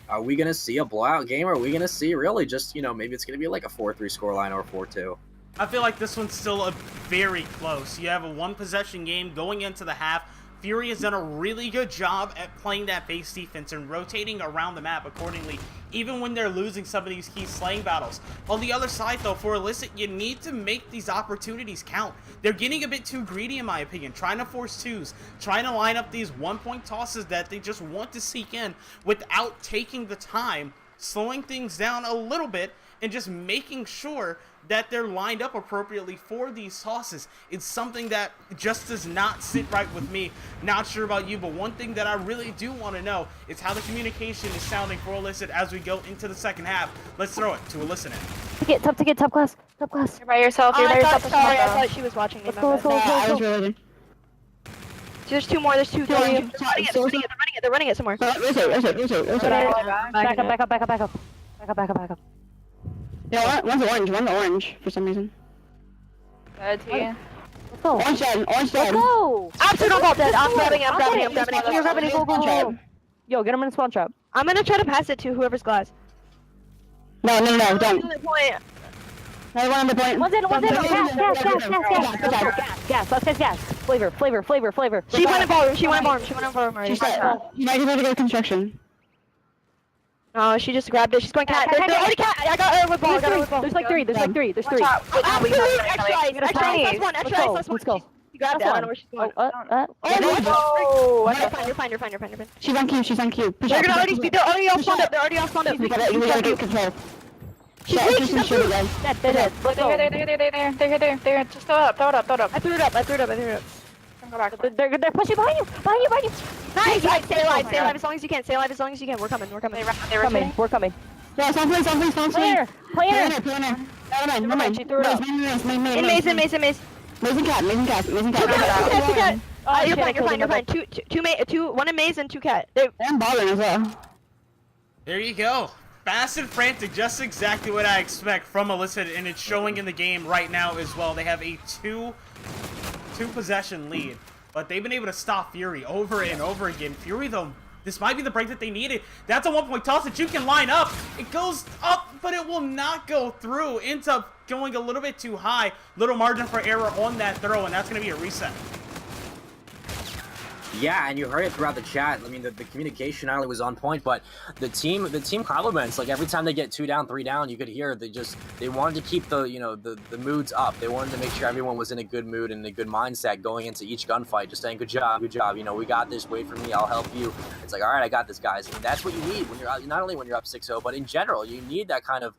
Are we going to see a blowout game, or are we going to see really just, you know, maybe it's going to be like a 4-3 scoreline or 4-2? I feel like this one's still a very close. You have a 1-possession game going into the half. Fury has done a really good job at playing that base defense and rotating around the map accordingly, even when they're losing some of these key slaying battles. On the other side, though, for Illicit, you need to make these opportunities count. They're getting a bit too greedy, in my opinion, trying to force 2s, trying to line up these 1-point tosses that they just want to seek in without taking the time, slowing things down a little bit, and just making sure that they're lined up appropriately for these tosses. It's something that just does not sit right with me. Not sure about you, but one thing that I really do want to know is how the communication is sounding for Illicit as we go into the second half. Let's throw it to Illicit. Top to get top class. You're by yourself. You're by yourself. Sorry, I thought she was watching me. Let's go. There's 2 more. There's 2. They're running it. They're running it somewhere. Back up. Yeah, one's orange for some reason. Let's go. Orange dead. Go! Absolute ball dead. I'm grabbing it. You're grabbing it. Go. Yo, get him in the spawn trap. I'm gonna try to pass it to whoever's glass. No, don't. Point. Another one on the point. One's in. Gas. Let's get gas. Flavor. She went in ballroom. Already. She's dead. You might have to go to construction. No, she just grabbed it. She's going cat. There's already cat. I got her with ball. There's like three. There's three. Extra ice. Let's go. You grabbed it. I don't know where she's going. Oh, You're fine. She's on cue. Push They're up. already all spawned up. We gotta get control. She's weak. She's dead. They're here. Just throw it up. I threw it up. Go back. They're pushing behind you. Nice. Stay alive as long as you can. We're coming. We're coming. Yeah, someplace. Player. Never mind. She threw it up. In Mason. Mason cat. You're fine. One in maze and two cat. I'm balling as well. There you go. Fast and frantic, just exactly what I expect from Illicit, and it's showing in the game right now as well. They have a two possession lead, but they've been able to stop Fury over and over again. Fury, though, this might be the break that they needed. That's a 1-point toss that you can line up. It goes up, but it will not go through. Ends up going a little bit too high. Little margin for error on that throw, and that's going to be a reset. Yeah, and you heard it throughout the chat. I mean, the communication not only was on point, but the team compliments. Like every time they get 2 down, 3 down, you could hear they wanted to keep the moods up. They wanted to make sure everyone was in a good mood and a good mindset going into each gunfight. Just saying, good job. You know, we got this. Wait for me. I'll help you. It's like, all right, I got this, guys. And that's what you need when you're not only when you're up 6-0, but in general, you need that kind of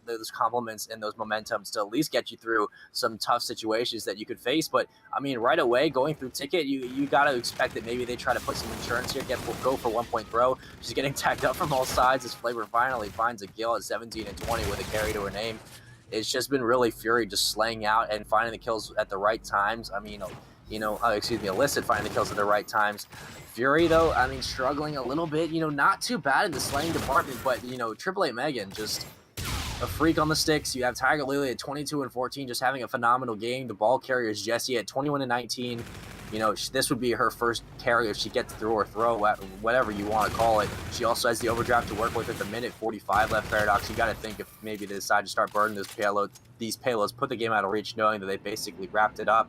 those compliments and those momentums to at least get you through some tough situations that you could face. But I mean, right away going through ticket, you got to expect that maybe they try to put some insurance here, go for 1-point throw. She's getting tagged up from all sides as Flavor finally finds a kill at 17 and 20 with a carry to her name. It's just been really Fury just slaying out and finding the kills at the right times. I mean, Illicit finding the kills at the right times. Fury, though, I mean, struggling a little bit, not too bad in the slaying department, but, AAA Megan, just a freak on the sticks. You have Tiger Lily at 22 and 14, just having a phenomenal game. The ball carrier is Jessie at 21 and 19. This would be her first carry if she gets through or throw, whatever you want to call it. She also has the overdraft to work with at the minute 45 left. Paradox, you got to think if maybe they decide to start burning these payloads, put the game out of reach, knowing that they basically wrapped it up.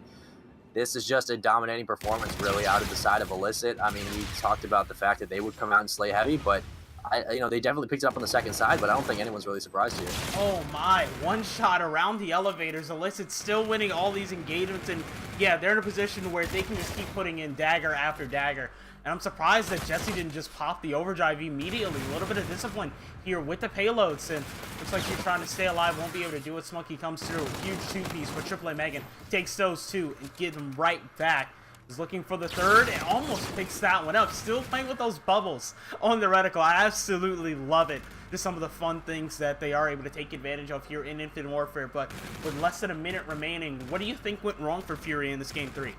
This is just a dominating performance, really, out of the side of Illicit. I mean, we talked about the fact that they would come out and slay heavy, but they definitely picked it up on the second side. But I don't think anyone's really surprised here. Oh my! One shot around the elevators. Illicit still winning all these engagements, and yeah, they're in a position where they can just keep putting in dagger after dagger. And I'm surprised that Jessie didn't just pop the overdrive immediately. A little bit of discipline here with the payloads, and looks like she's trying to stay alive. Won't be able to do it. Smokey comes through. Huge 2-piece for AAA Megan. Takes those 2 and get them right back. Is looking for the third and almost picks that one up. Still playing with those bubbles on the reticle. I absolutely love it. Just some of the fun things that they are able to take advantage of here in Infinite Warfare. But with less than a minute remaining, what do you think went wrong for Fury in this game 3?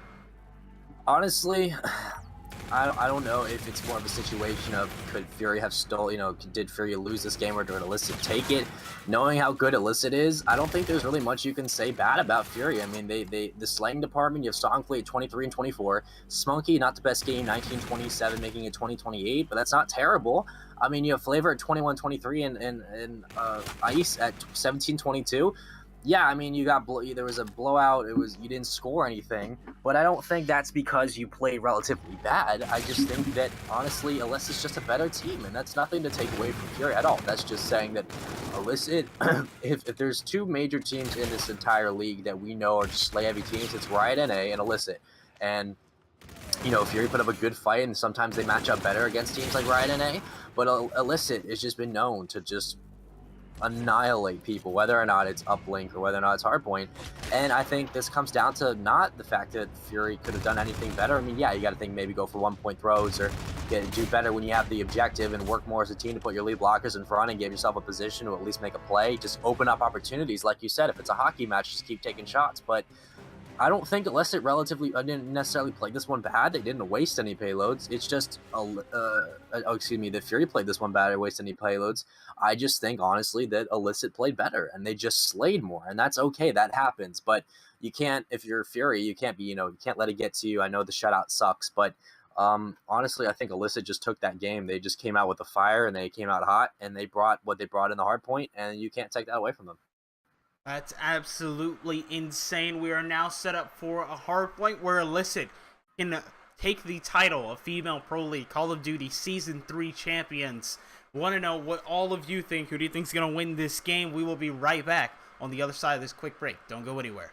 Honestly, I don't know if it's more of a situation of could Fury have did Fury lose this game or did Illicit take it? Knowing how good Illicit is, I don't think there's really much you can say bad about Fury. I mean, the slaying department, you have Songfleet at 23 and 24. Smunky, not the best game, 19-27, making it 20-28, but that's not terrible. I mean, you have Flavor at 21-23 and Ice at 17-22. Yeah, I mean, there was a blowout. You didn't score anything, but I don't think that's because you played relatively bad. I just think that honestly, Illicit's just a better team, and that's nothing to take away from Fury at all. That's just saying that Illicit, if there's 2 major teams in this entire league that we know are just slay heavy teams, it's Riot NA and Illicit. And Fury put up a good fight, and sometimes they match up better against teams like Riot NA, but Illicit has just been known to just annihilate people, whether or not it's uplink or whether or not it's hardpoint. And I think this comes down to not the fact that Fury could have done anything better. I mean, yeah, you got to think maybe go for 1-point throws or do better when you have the objective and work more as a team to put your lead blockers in front and give yourself a position to at least make a play. Just open up opportunities, like you said. If it's a hockey match, just keep taking shots. But I don't think Illicit relatively didn't necessarily play this one bad. They didn't waste any payloads. It's just the Fury played this one bad. They waste any payloads. I just think honestly that Illicit played better and they just slayed more, and that's okay. That happens, but you can't, if you're Fury, you can't be, you can't let it get to you. I know the shutout sucks, but honestly, I think Illicit just took that game. They just came out with a fire and they came out hot and they brought what they brought in the hard point, and you can't take that away from them. That's absolutely insane. We are now set up for a hard point where Illicit can take the title of Female Pro League Call of Duty Season 3 champions. Want to know what all of you think? Who do you think is going to win this game? We will be right back on the other side of this quick break. Don't go anywhere.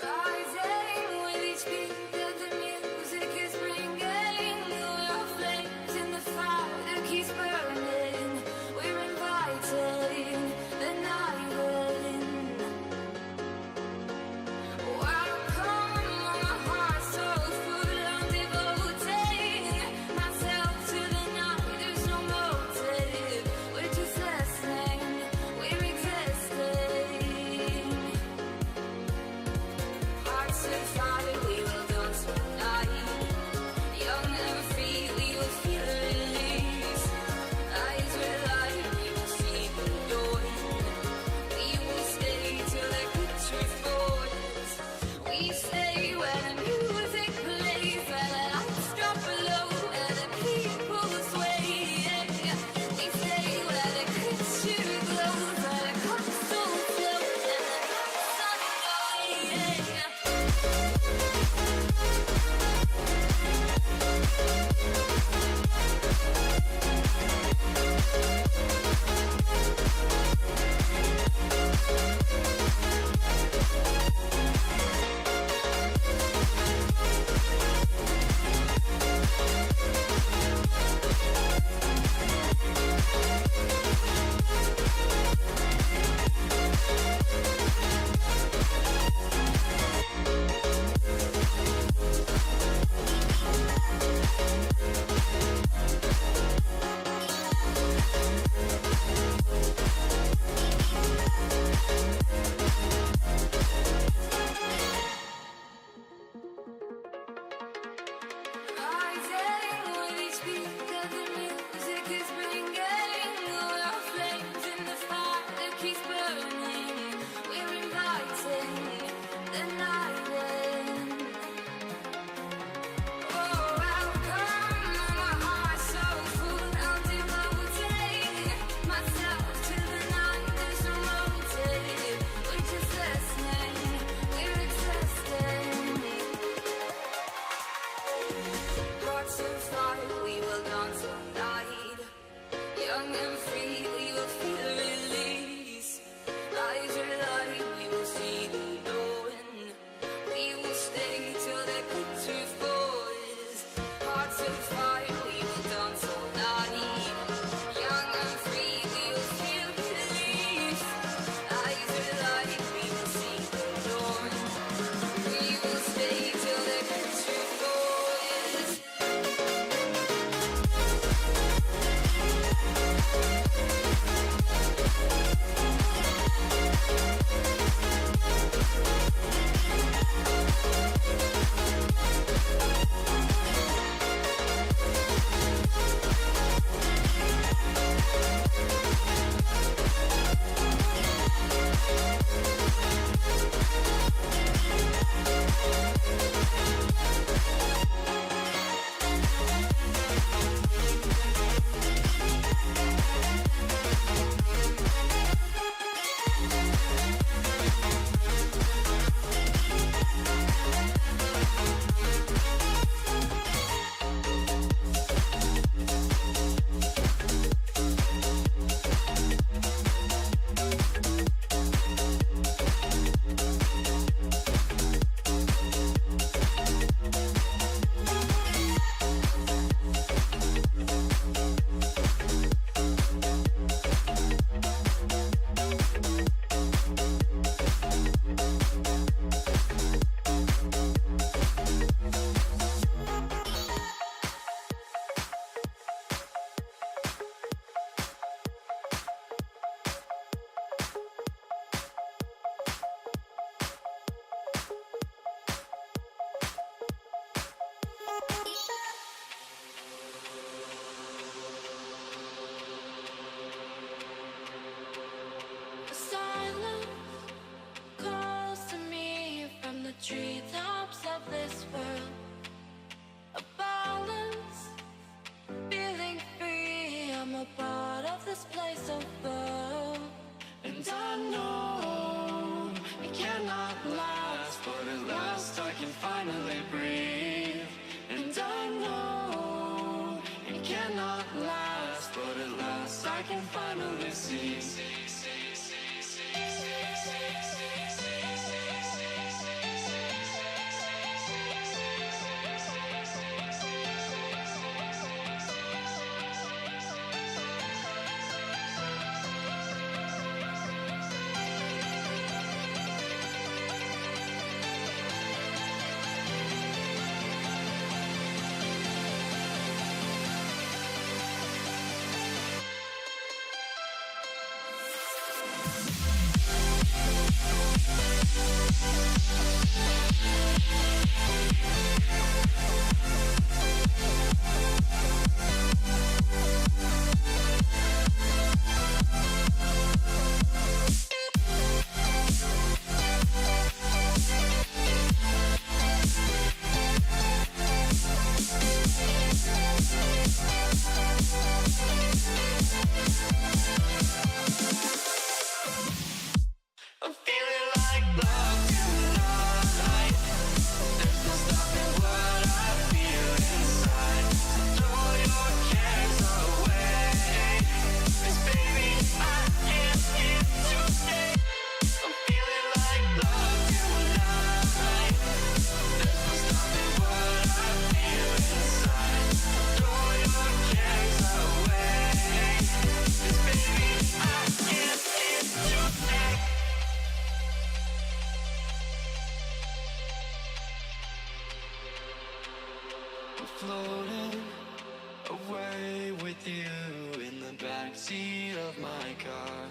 Rising with each beat that the music is bringing, we are flames in the fire that keeps burning. We're of this world. A balance, feeling free. I'm a part of this place above. And I know it cannot last, but at last I can finally breathe. And I know it cannot last, but at last I can finally see. I'm feeling like love tonight. There's no stopping what I feel inside. So throw your cares away. 'Cause baby, I am here to stay. I'm feeling like love tonight. There's no stopping what I feel inside. So throw your cares away. 'Cause baby, I am here to stay. Floating away with you in the backseat of my car.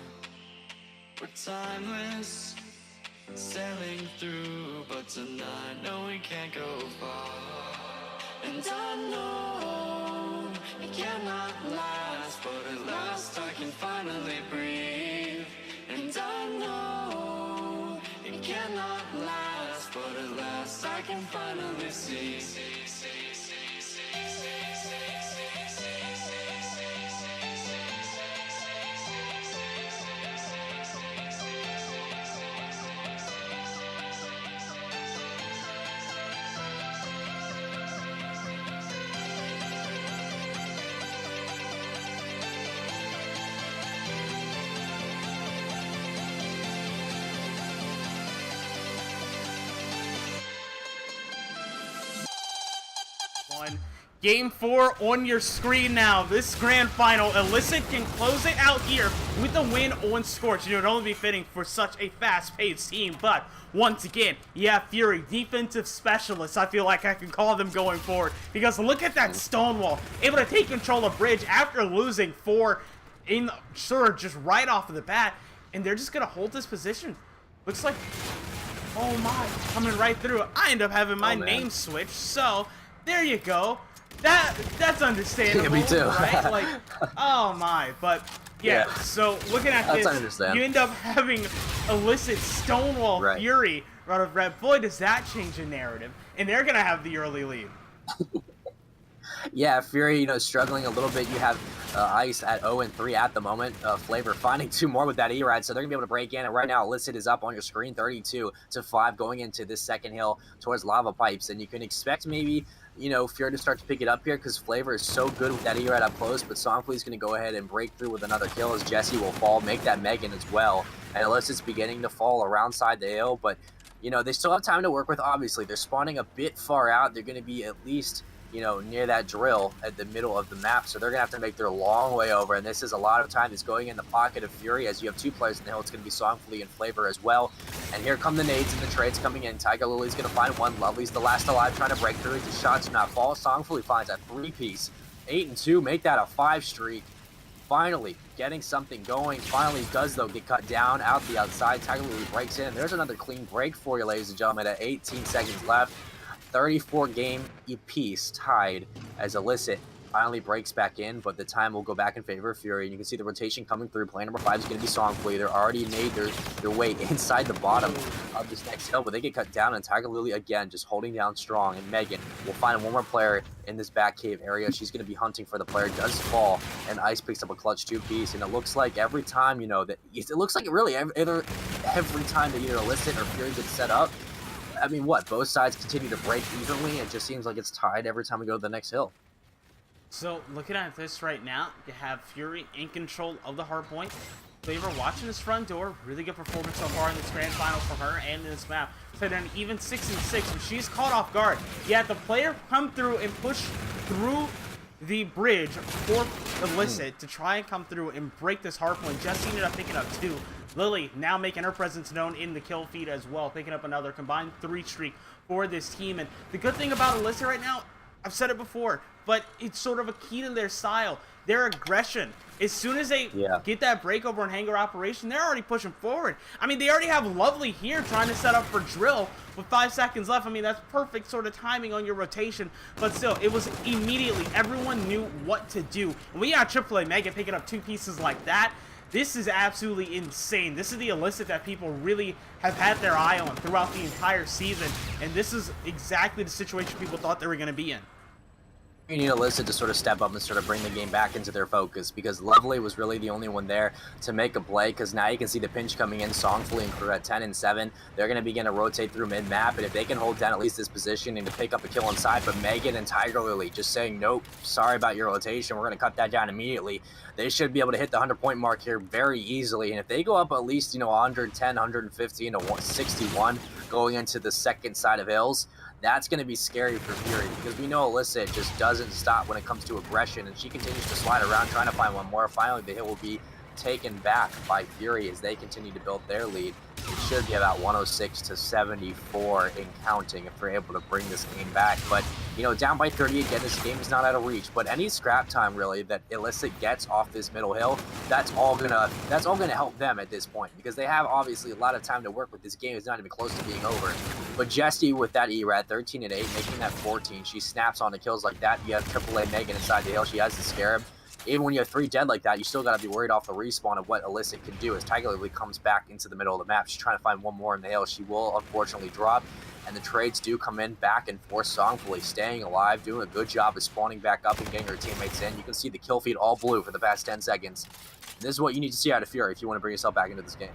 We're timeless, sailing through, but tonight, no, we can't go far. And I know it cannot last, but at last I can finally breathe. And I know it cannot last, but at last I can finally see. Game 4 on your screen now. This grand final, Illicit can close it out here with a win on Scorch. It would only be fitting for such a fast-paced team, but once again, you have Fury, defensive specialists. I feel like I can call them going forward, because look at that Stonewall, able to take control of Bridge after losing 4 in sort of just right off of the bat, and they're just gonna hold this position. Looks like, oh my, coming right through. I end up having my name switched, so there you go. That's understandable. Yeah, me too. Right? Like, oh my, but yeah. So looking at this, you end up having Illicit, Stonewall, Fury out of Red. Boy, does that change the narrative, and they're gonna have the early lead. Yeah, Fury, struggling a little bit. You have Ice at 0-3 at the moment. Flavor finding 2 more with that E-Ride, so they're going to be able to break in. And right now, Illicit is up on your screen, 32-5, going into this second hill towards Lava Pipes. And you can expect maybe, Fury to start to pick it up here, because Flavor is so good with that E-Ride up close. But Songfully is going to go ahead and break through with another kill, as Jesse will fall, make that Megan as well. And Illicit's beginning to fall around side the hill, but, they still have time to work with, obviously. They're spawning a bit far out. They're going to be at least near that drill at the middle of the map, so they're gonna have to make their long way over, and this is a lot of time that's going in the pocket of Fury, as you have 2 players in the hill. It's gonna be Songfully and Flavor as well, and here come the nades and the trades coming in. Tiger Lily's gonna find one. Lovely's the last alive, trying to break through. The shots do not fall. Songfully finds a 3-piece, 8-2, make that a 5 streak. Finally getting something going. Finally does, though, get cut down out the outside. Tiger Lily breaks in. There's another clean break for you, ladies and gentlemen, at 18 seconds left. 34 game apiece, tied, as Illicit finally breaks back in, but the time will go back in favor of Fury. And you can see the rotation coming through. Player number 5 is going to be Songfully. They're already made their way inside the bottom of this next hill, but they get cut down, and Tiger Lily, again, just holding down strong. And Megan will find one more player in this back cave area. She's going to be hunting for the player. Does fall, and Ice picks up a clutch 2-piece, and it looks like every time, that it looks like really every time that either Illicit or Fury gets set up, I mean, both sides continue to break evenly. It just seems like it's tied every time we go to the next hill. So, looking at this right now, you have Fury in control of the hard point. Flavor watching his front door. Really good performance so far in this grand final from her and in this map. So then even 6-6, when she's caught off guard. Yet the player come through and push through the bridge for Illicit to try and come through and break this hard point. Jesse ended up picking up 2. Lily now making her presence known in the kill feed as well, picking up another combined 3 streak for this team. And the good thing about Illicit right now, I've said it before, but it's sort of a key to their style. Their aggression. As soon as they get that breakover and hangar operation, they're already pushing forward. I mean, they already have Lovely here trying to set up for drill with 5 seconds left. I mean, that's perfect sort of timing on your rotation. But still, it was immediately. Everyone knew what to do. And we got AAA Mega picking up 2 pieces like that. This is absolutely insane. This is the Illicit that people really have had their eye on throughout the entire season. And this is exactly the situation people thought they were going to be in. You need Illicit to sort of step up and sort of bring the game back into their focus, because Lovely was really the only one there to make a play, because now you can see the pinch coming in. Songfully and crew at 10 and 7. They're going to begin to rotate through mid-map, and if they can hold down at least this position and to pick up a kill inside, but Megan and Tiger Lily just saying, nope, sorry about your rotation, we're going to cut that down immediately. They should be able to hit the 100-point mark here very easily, and if they go up at least, 110, 115 to 61 going into the second side of hills, that's going to be scary for Fury, because we know Illicit just doesn't stop when it comes to aggression, and she continues to slide around trying to find one more. Finally, the hill will be taken back by Fury as they continue to build their lead. It should be about 106 to 74 in counting if they're able to bring this game back. But, down by 30 again, this game is not out of reach. But any scrap time, really, that Illicit gets off this middle hill, that's all gonna help them at this point, because they have obviously a lot of time to work with. This game is not even close to being over. But Jessie with that ERAT, 13 and 8, making that 14. She snaps on the kills like that. You have AAA Megan inside the hill. She has the Scarab. Even when you have 3 dead like that, you still got to be worried off the respawn of what Illicit can do as Tiger Lily comes back into the middle of the map. She's trying to find one more in the hill. She will unfortunately drop, and the trades do come in back and forth. Songfully staying alive, doing a good job of spawning back up and getting her teammates in. You can see the kill feed all blue for the past 10 seconds. This is what you need to see out of Fury if you want to bring yourself back into this game.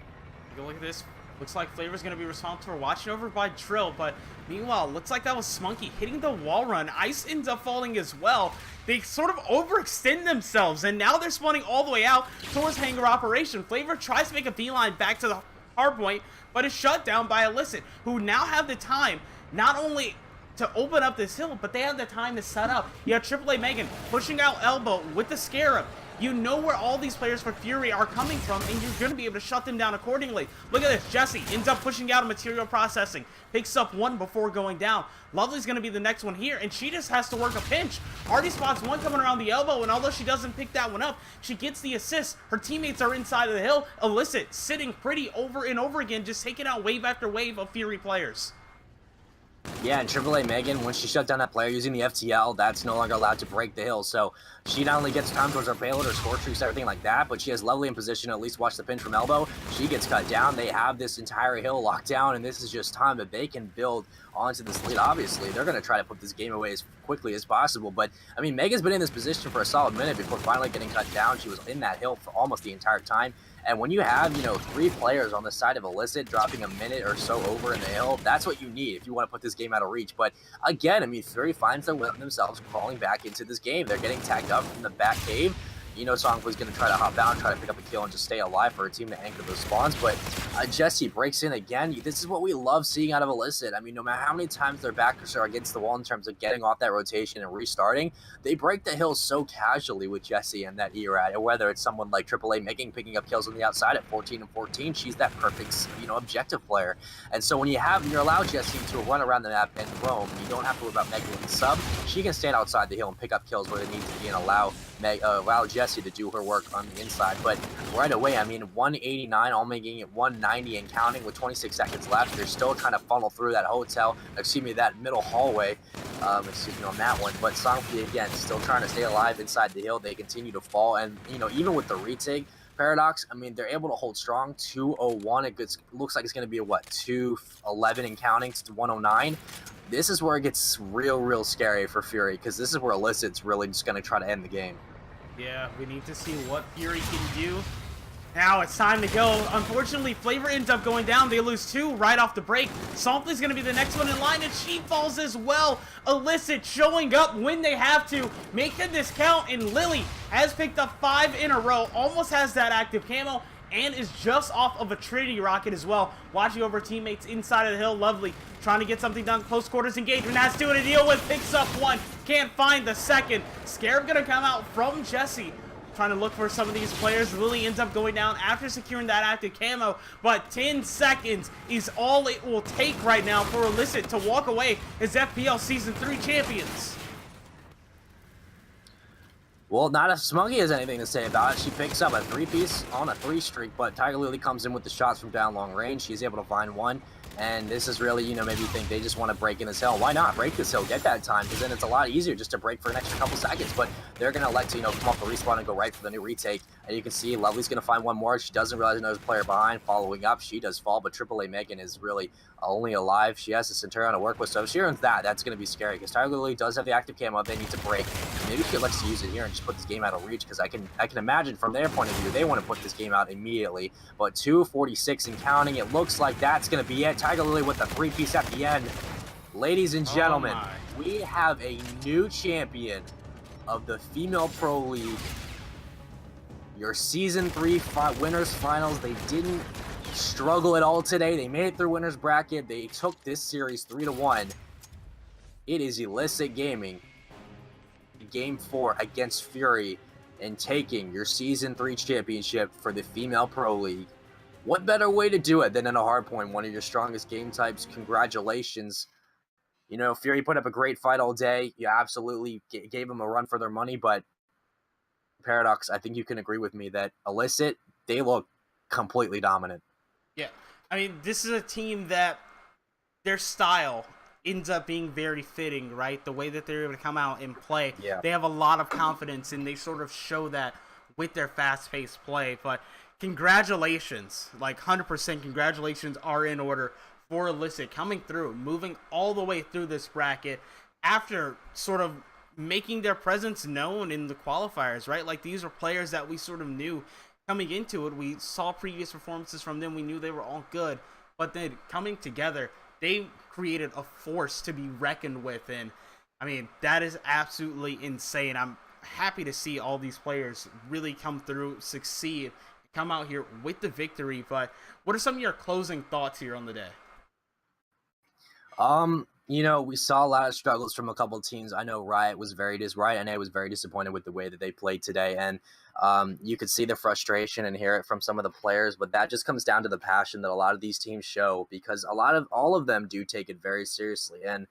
Take a look at this. Looks like Flavor's going to be responsible for watching over by Drill, but meanwhile, looks like that was Smunky hitting the wall run. Ice ends up falling as well. They sort of overextend themselves, and now they're spawning all the way out towards hangar operation. Flavor tries to make a beeline back to the hard point, but is shut down by Illicit, who now have the time not only to open up this hill, but they have the time to set up. You have AAA Megan pushing out Elbow with the Scarab. You know where all these players for Fury are coming from, and you're going to be able to shut them down accordingly. Look at this. Jessie ends up pushing out a material processing. Picks up 1 before going down. Lovely's going to be the next one here, and she just has to work a pinch. Already spots 1 coming around the elbow, and although she doesn't pick that one up, she gets the assist. Her teammates are inside of the hill. Illicit sitting pretty over and over again, just taking out wave after wave of Fury players. Yeah, and AAA Megan, when she shut down that player using the FTL, that's no longer allowed to break the hill. So she not only gets time towards her payload, her score streaks, everything like that, but she has Lovely in position to at least watch the pinch from Elbow. She gets cut down. They have this entire hill locked down, and this is just time that they can build onto this lead. Obviously, they're going to try to put this game away as quickly as possible. But, I mean, Megan's been in this position for a solid minute before finally getting cut down. She was in that hill for almost the entire time. And when you have, 3 players on the side of Illicit dropping a minute or so over in the hill, that's what you need if you want to put this game out of reach. But again, I mean, Fury finds themselves crawling back into this game. They're getting tagged up from the back cave. Songfully's going to try to hop out and try to pick up a kill and just stay alive for her team to anchor those spawns. But Jessie breaks in again. This is what we love seeing out of Illicit. I mean, no matter how many times their backers are against the wall in terms of getting off that rotation and restarting, they break the hill so casually with Jessie and that ERAT. Whether it's someone like AAA picking up kills on the outside at 14 and 14, she's that perfect, objective player. And so when you're allowed Jessie to run around the map and roam, you don't have to worry about Megan sub. she can stand outside the hill and pick up kills where they need to be and allow Jessie to do her work on the inside. But right away, I mean, 189, all making it 190 and counting with 26 seconds left. They're still trying to funnel through that middle hallway, on that one. But Songfi, again, still trying to stay alive inside the hill. They continue to fall, and, even with the retake, Paradox, I mean, they're able to hold strong. 201. It looks like it's going to be a 211 and counting to 109. This is where it gets real scary for Fury, because this is where Illicit's really just going to try to end the game. Yeah, we need to see what Fury can do. Now it's time to go. Unfortunately, Flavor ends up going down. They lose 2 right off the break. Something's going to be the next one in line, and she falls as well. Illicit showing up when they have to, making this count, and Lily has picked up 5 in a row, almost has that active camo, and is just off of a Trinity rocket as well. Watching over teammates inside of the hill. Lovely trying to get something done. Close quarters engagement has to deal with. Picks up 1. Can't find the second. Scarab going to come out from Jessie. Trying to look for some of these players. Lily ends up going down after securing that active camo, but 10 seconds is all it will take right now for Illicit to walk away as FPL Season 3 champions. Well, not if Smuggy has anything to say about it. She picks up a 3-piece on a 3 streak, but Tiger Lily comes in with the shots from down long range. She's able to find 1. And this is really, maybe you think they just want to break in this hill. Why not break this hill? Get that time, because then it's a lot easier just to break for an extra couple seconds. But they're going to elect to, come off the respawn and go right for the new retake. And you can see Lovely's going to find 1 more. She doesn't realize there's a player behind. Following up, she does fall, but AAA Megan is really only alive. She has the Centurion to work with, so if she earns that, that's going to be scary, because Tiger Lily does have the active camo. They need to break. Maybe she elects to use it here and just put this game out of reach, because I can imagine from their point of view, they want to put this game out immediately. But 246 and counting, it looks like that's going to be it. Tiger Lily with the 3-piece at the end. Ladies and gentlemen, we have a new champion of the Female Pro League. Your Season 3 winners finals. They didn't struggle at all today. They made it through winners bracket. They took this series 3-1. It is Illicit Gaming. Game 4 against Fury, and taking your Season 3 championship for the Female Pro League. What better way to do it than in a hardpoint, one of your strongest game types? Congratulations. Fury put up a great fight all day. You absolutely gave them a run for their money, but Paradox, I think you can agree with me that Illicit, they look completely dominant. Yeah, I mean, this is a team that their style ends up being very fitting, right? The way that they're able to come out and play. Yeah. They have a lot of confidence, and they sort of show that with their fast-paced play. But congratulations, 100% congratulations are in order for Illicit coming through, moving all the way through this bracket after sort of making their presence known in the qualifiers, right? These are players that we sort of knew coming into it. We saw previous performances from them. We knew they were all good. But then coming together, they created a force to be reckoned with. And, I mean, that is absolutely insane. I'm happy to see all these players really come through, succeed, come out here with the victory. But what are some of your closing thoughts here on the day? We saw a lot of struggles from a couple of teams. I know Riot NA was very disappointed with the way that they played today, and you could see the frustration and hear it from some of the players, but that just comes down to the passion that a lot of these teams show, because all of them do take it very seriously. And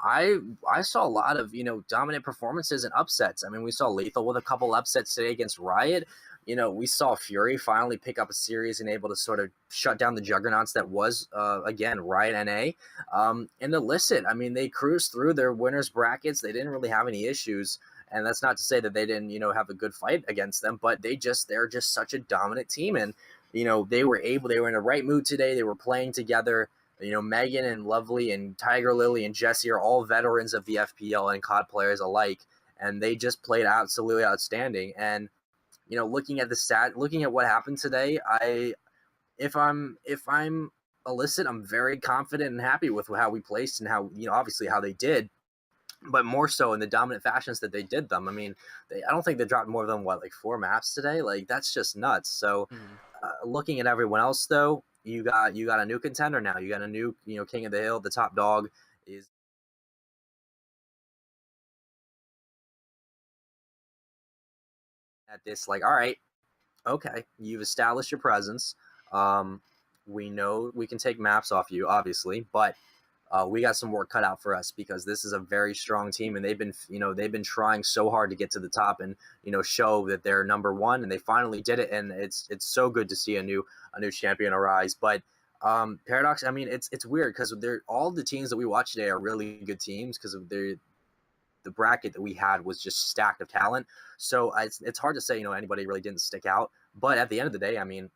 I saw a lot of, dominant performances and upsets. I mean, we saw Lethal with a couple upsets today against Riot. We saw Fury finally pick up a series and able to sort of shut down the juggernauts that was, again, Riot NA. And Illicit, I mean, they cruised through their winners brackets. They didn't really have any issues. And that's not to say that they didn't, have a good fight against them, but they're just such a dominant team. And, they were in the right mood today. They were playing together. Megan and Lovely and Tiger Lily and Jessie are all veterans of the FPL and COD players alike. And they just played absolutely outstanding. And, looking at what happened today, if I'm Illicit, I'm very confident and happy with how we placed and how, obviously how they did, but more so in the dominant fashions that they did them. I mean, I don't think they dropped more than 4 maps today. That's just nuts. So looking at everyone else though, you got a new contender now. You got a new, king of the hill. The top dog is at this, all right, okay, you've established your presence. We know we can take maps off you, obviously, but we got some work cut out for us because this is a very strong team, and they've been trying so hard to get to the top and show that they're number one, and they finally did it. And it's so good to see a new champion arise. But Paradox, I mean, it's weird because all the teams that we watch today are really good teams because of the bracket that we had was just stacked of talent. So it's hard to say anybody really didn't stick out. But at the end of the day, I mean,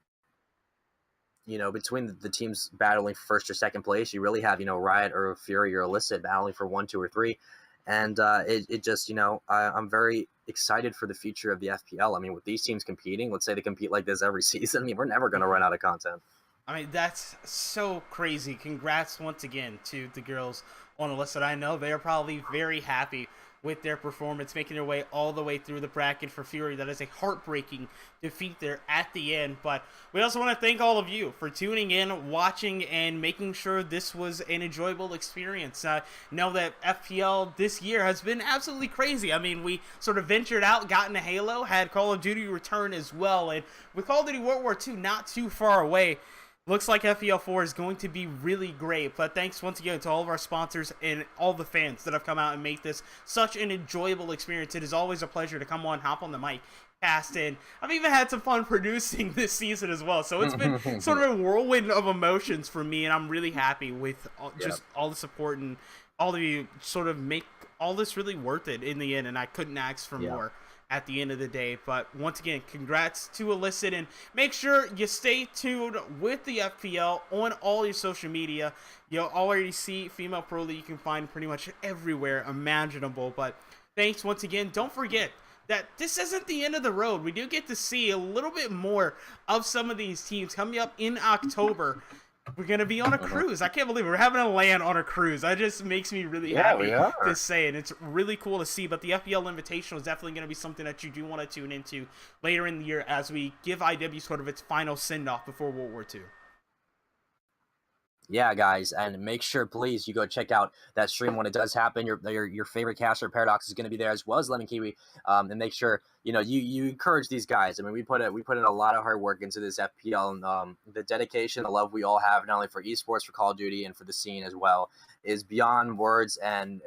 between the teams battling for first or second place, you really have, Riot or Fury or Illicit battling for 1, 2, or 3. And it just, I'm very excited for the future of the FPL. I mean, with these teams competing, let's say they compete like this every season, I mean, we're never going to run out of content. I mean, that's so crazy. Congrats once again to the girls on Illicit. I know they are probably very happy with their performance, making their way all the way through the bracket. For Fury, that is a heartbreaking defeat there at the end. But we also want to thank all of you for tuning in, watching, and making sure this was an enjoyable experience. Know that FPL this year has been absolutely crazy. I mean, we sort of ventured out, got into Halo, had Call of Duty return as well, and with Call of Duty World War II not too far away, looks like FPL 4 is going to be really great. But thanks once again to all of our sponsors and all the fans that have come out and made this such an enjoyable experience. It is always a pleasure to come on, hop on the mic, cast in. I've even had some fun producing this season as well. So it's been sort of a whirlwind of emotions for me, and I'm really happy with all the support and all of you sort of make all this really worth it in the end, and I couldn't ask for more at the end of the day. But once again, congrats to Illicit, and make sure you stay tuned with the FPL on all your social media. You'll already see Female Pro League, you can find pretty much everywhere imaginable. But thanks once again. Don't forget that this isn't the end of the road. We do get to see a little bit more of some of these teams coming up in October. We're going to be on a cruise. I can't believe we're having a land on a cruise. That just makes me really happy to say, and it's really cool to see. But the FPL Invitational is definitely going to be something that you do want to tune into later in the year as we give IW sort of its final send-off before World War II. Yeah, guys, and make sure, please, you go check out that stream when it does happen. Your favorite caster, Paradox, is going to be there, as well as Lemon Kiwi. And make sure you encourage these guys. I mean, we put in a lot of hard work into this FPL, and the dedication, the love we all have, not only for esports, for Call of Duty, and for the scene as well, is beyond words. And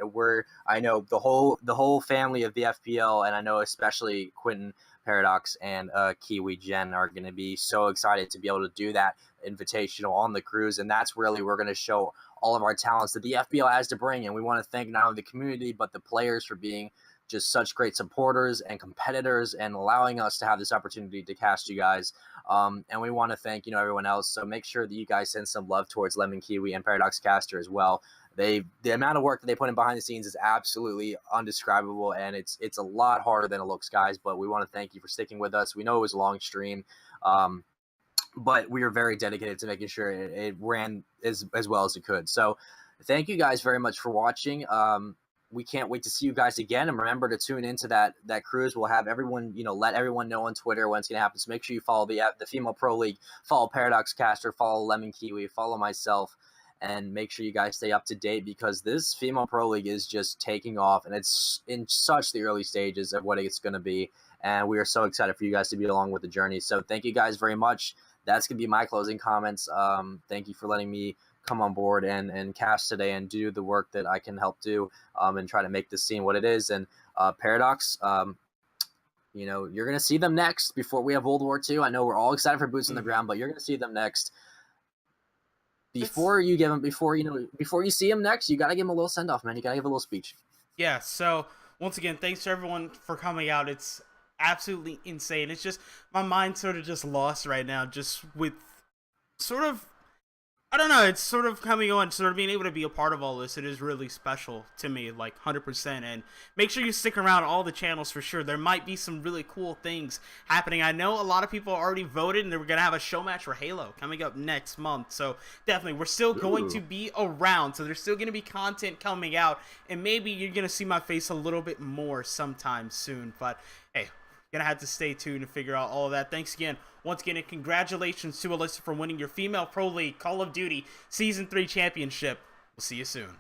I know the whole family of the FPL, and I know especially Quentin, Paradox, and Kiwi Jen are going to be so excited to be able to do that invitational on the cruise. And that's really, we're going to show all of our talents that the FPL has to bring. And we want to thank not only the community, but the players for being just such great supporters and competitors and allowing us to have this opportunity to cast you guys. And we want to thank, everyone else. So make sure that you guys send some love towards Lemon Kiwi and Paradox Caster as well. The amount of work that they put in behind the scenes is absolutely undescribable, and it's a lot harder than it looks, guys. But we want to thank you for sticking with us. We know it was a long stream, but we are very dedicated to making sure it ran as well as it could. So thank you guys very much for watching. We can't wait to see you guys again, and remember to tune into that cruise. We'll have everyone, let everyone know on Twitter when it's going to happen. So make sure you follow the Female Pro League, follow Paradox Caster, follow Lemon Kiwi, follow myself. And make sure you guys stay up to date, because this Female Pro League is just taking off, and it's in such the early stages of what it's going to be. And we are so excited for you guys to be along with the journey. So thank you guys very much. That's going to be my closing comments. Thank you for letting me come on board and cast today and do the work that I can help do, and try to make this scene what it is. And Paradox, you're going to see them next before we have World War II. I know we're all excited for boots on the ground, but you're going to see them next. Before you see him next, you got to give him a little send-off, man. You got to give a little speech. Yeah, so once again, thanks to everyone for coming out. It's absolutely insane. It's just, my mind's sort of just lost right now, just with sort of, I don't know, it's sort of coming on, sort of being able to be a part of all this. It is really special to me, like 100%. And make sure you stick around all the channels for sure. There might be some really cool things happening. I know a lot of people already voted, and they're going to have a show match for Halo coming up next month. So definitely, we're still going to be around. So there's still going to be content coming out, and maybe you're going to see my face a little bit more sometime soon. But hey, gonna have to stay tuned to figure out all of that. Thanks again, once again, and congratulations to Illicit for winning your Female Pro League Call of Duty Season 3 Championship. We'll see you soon.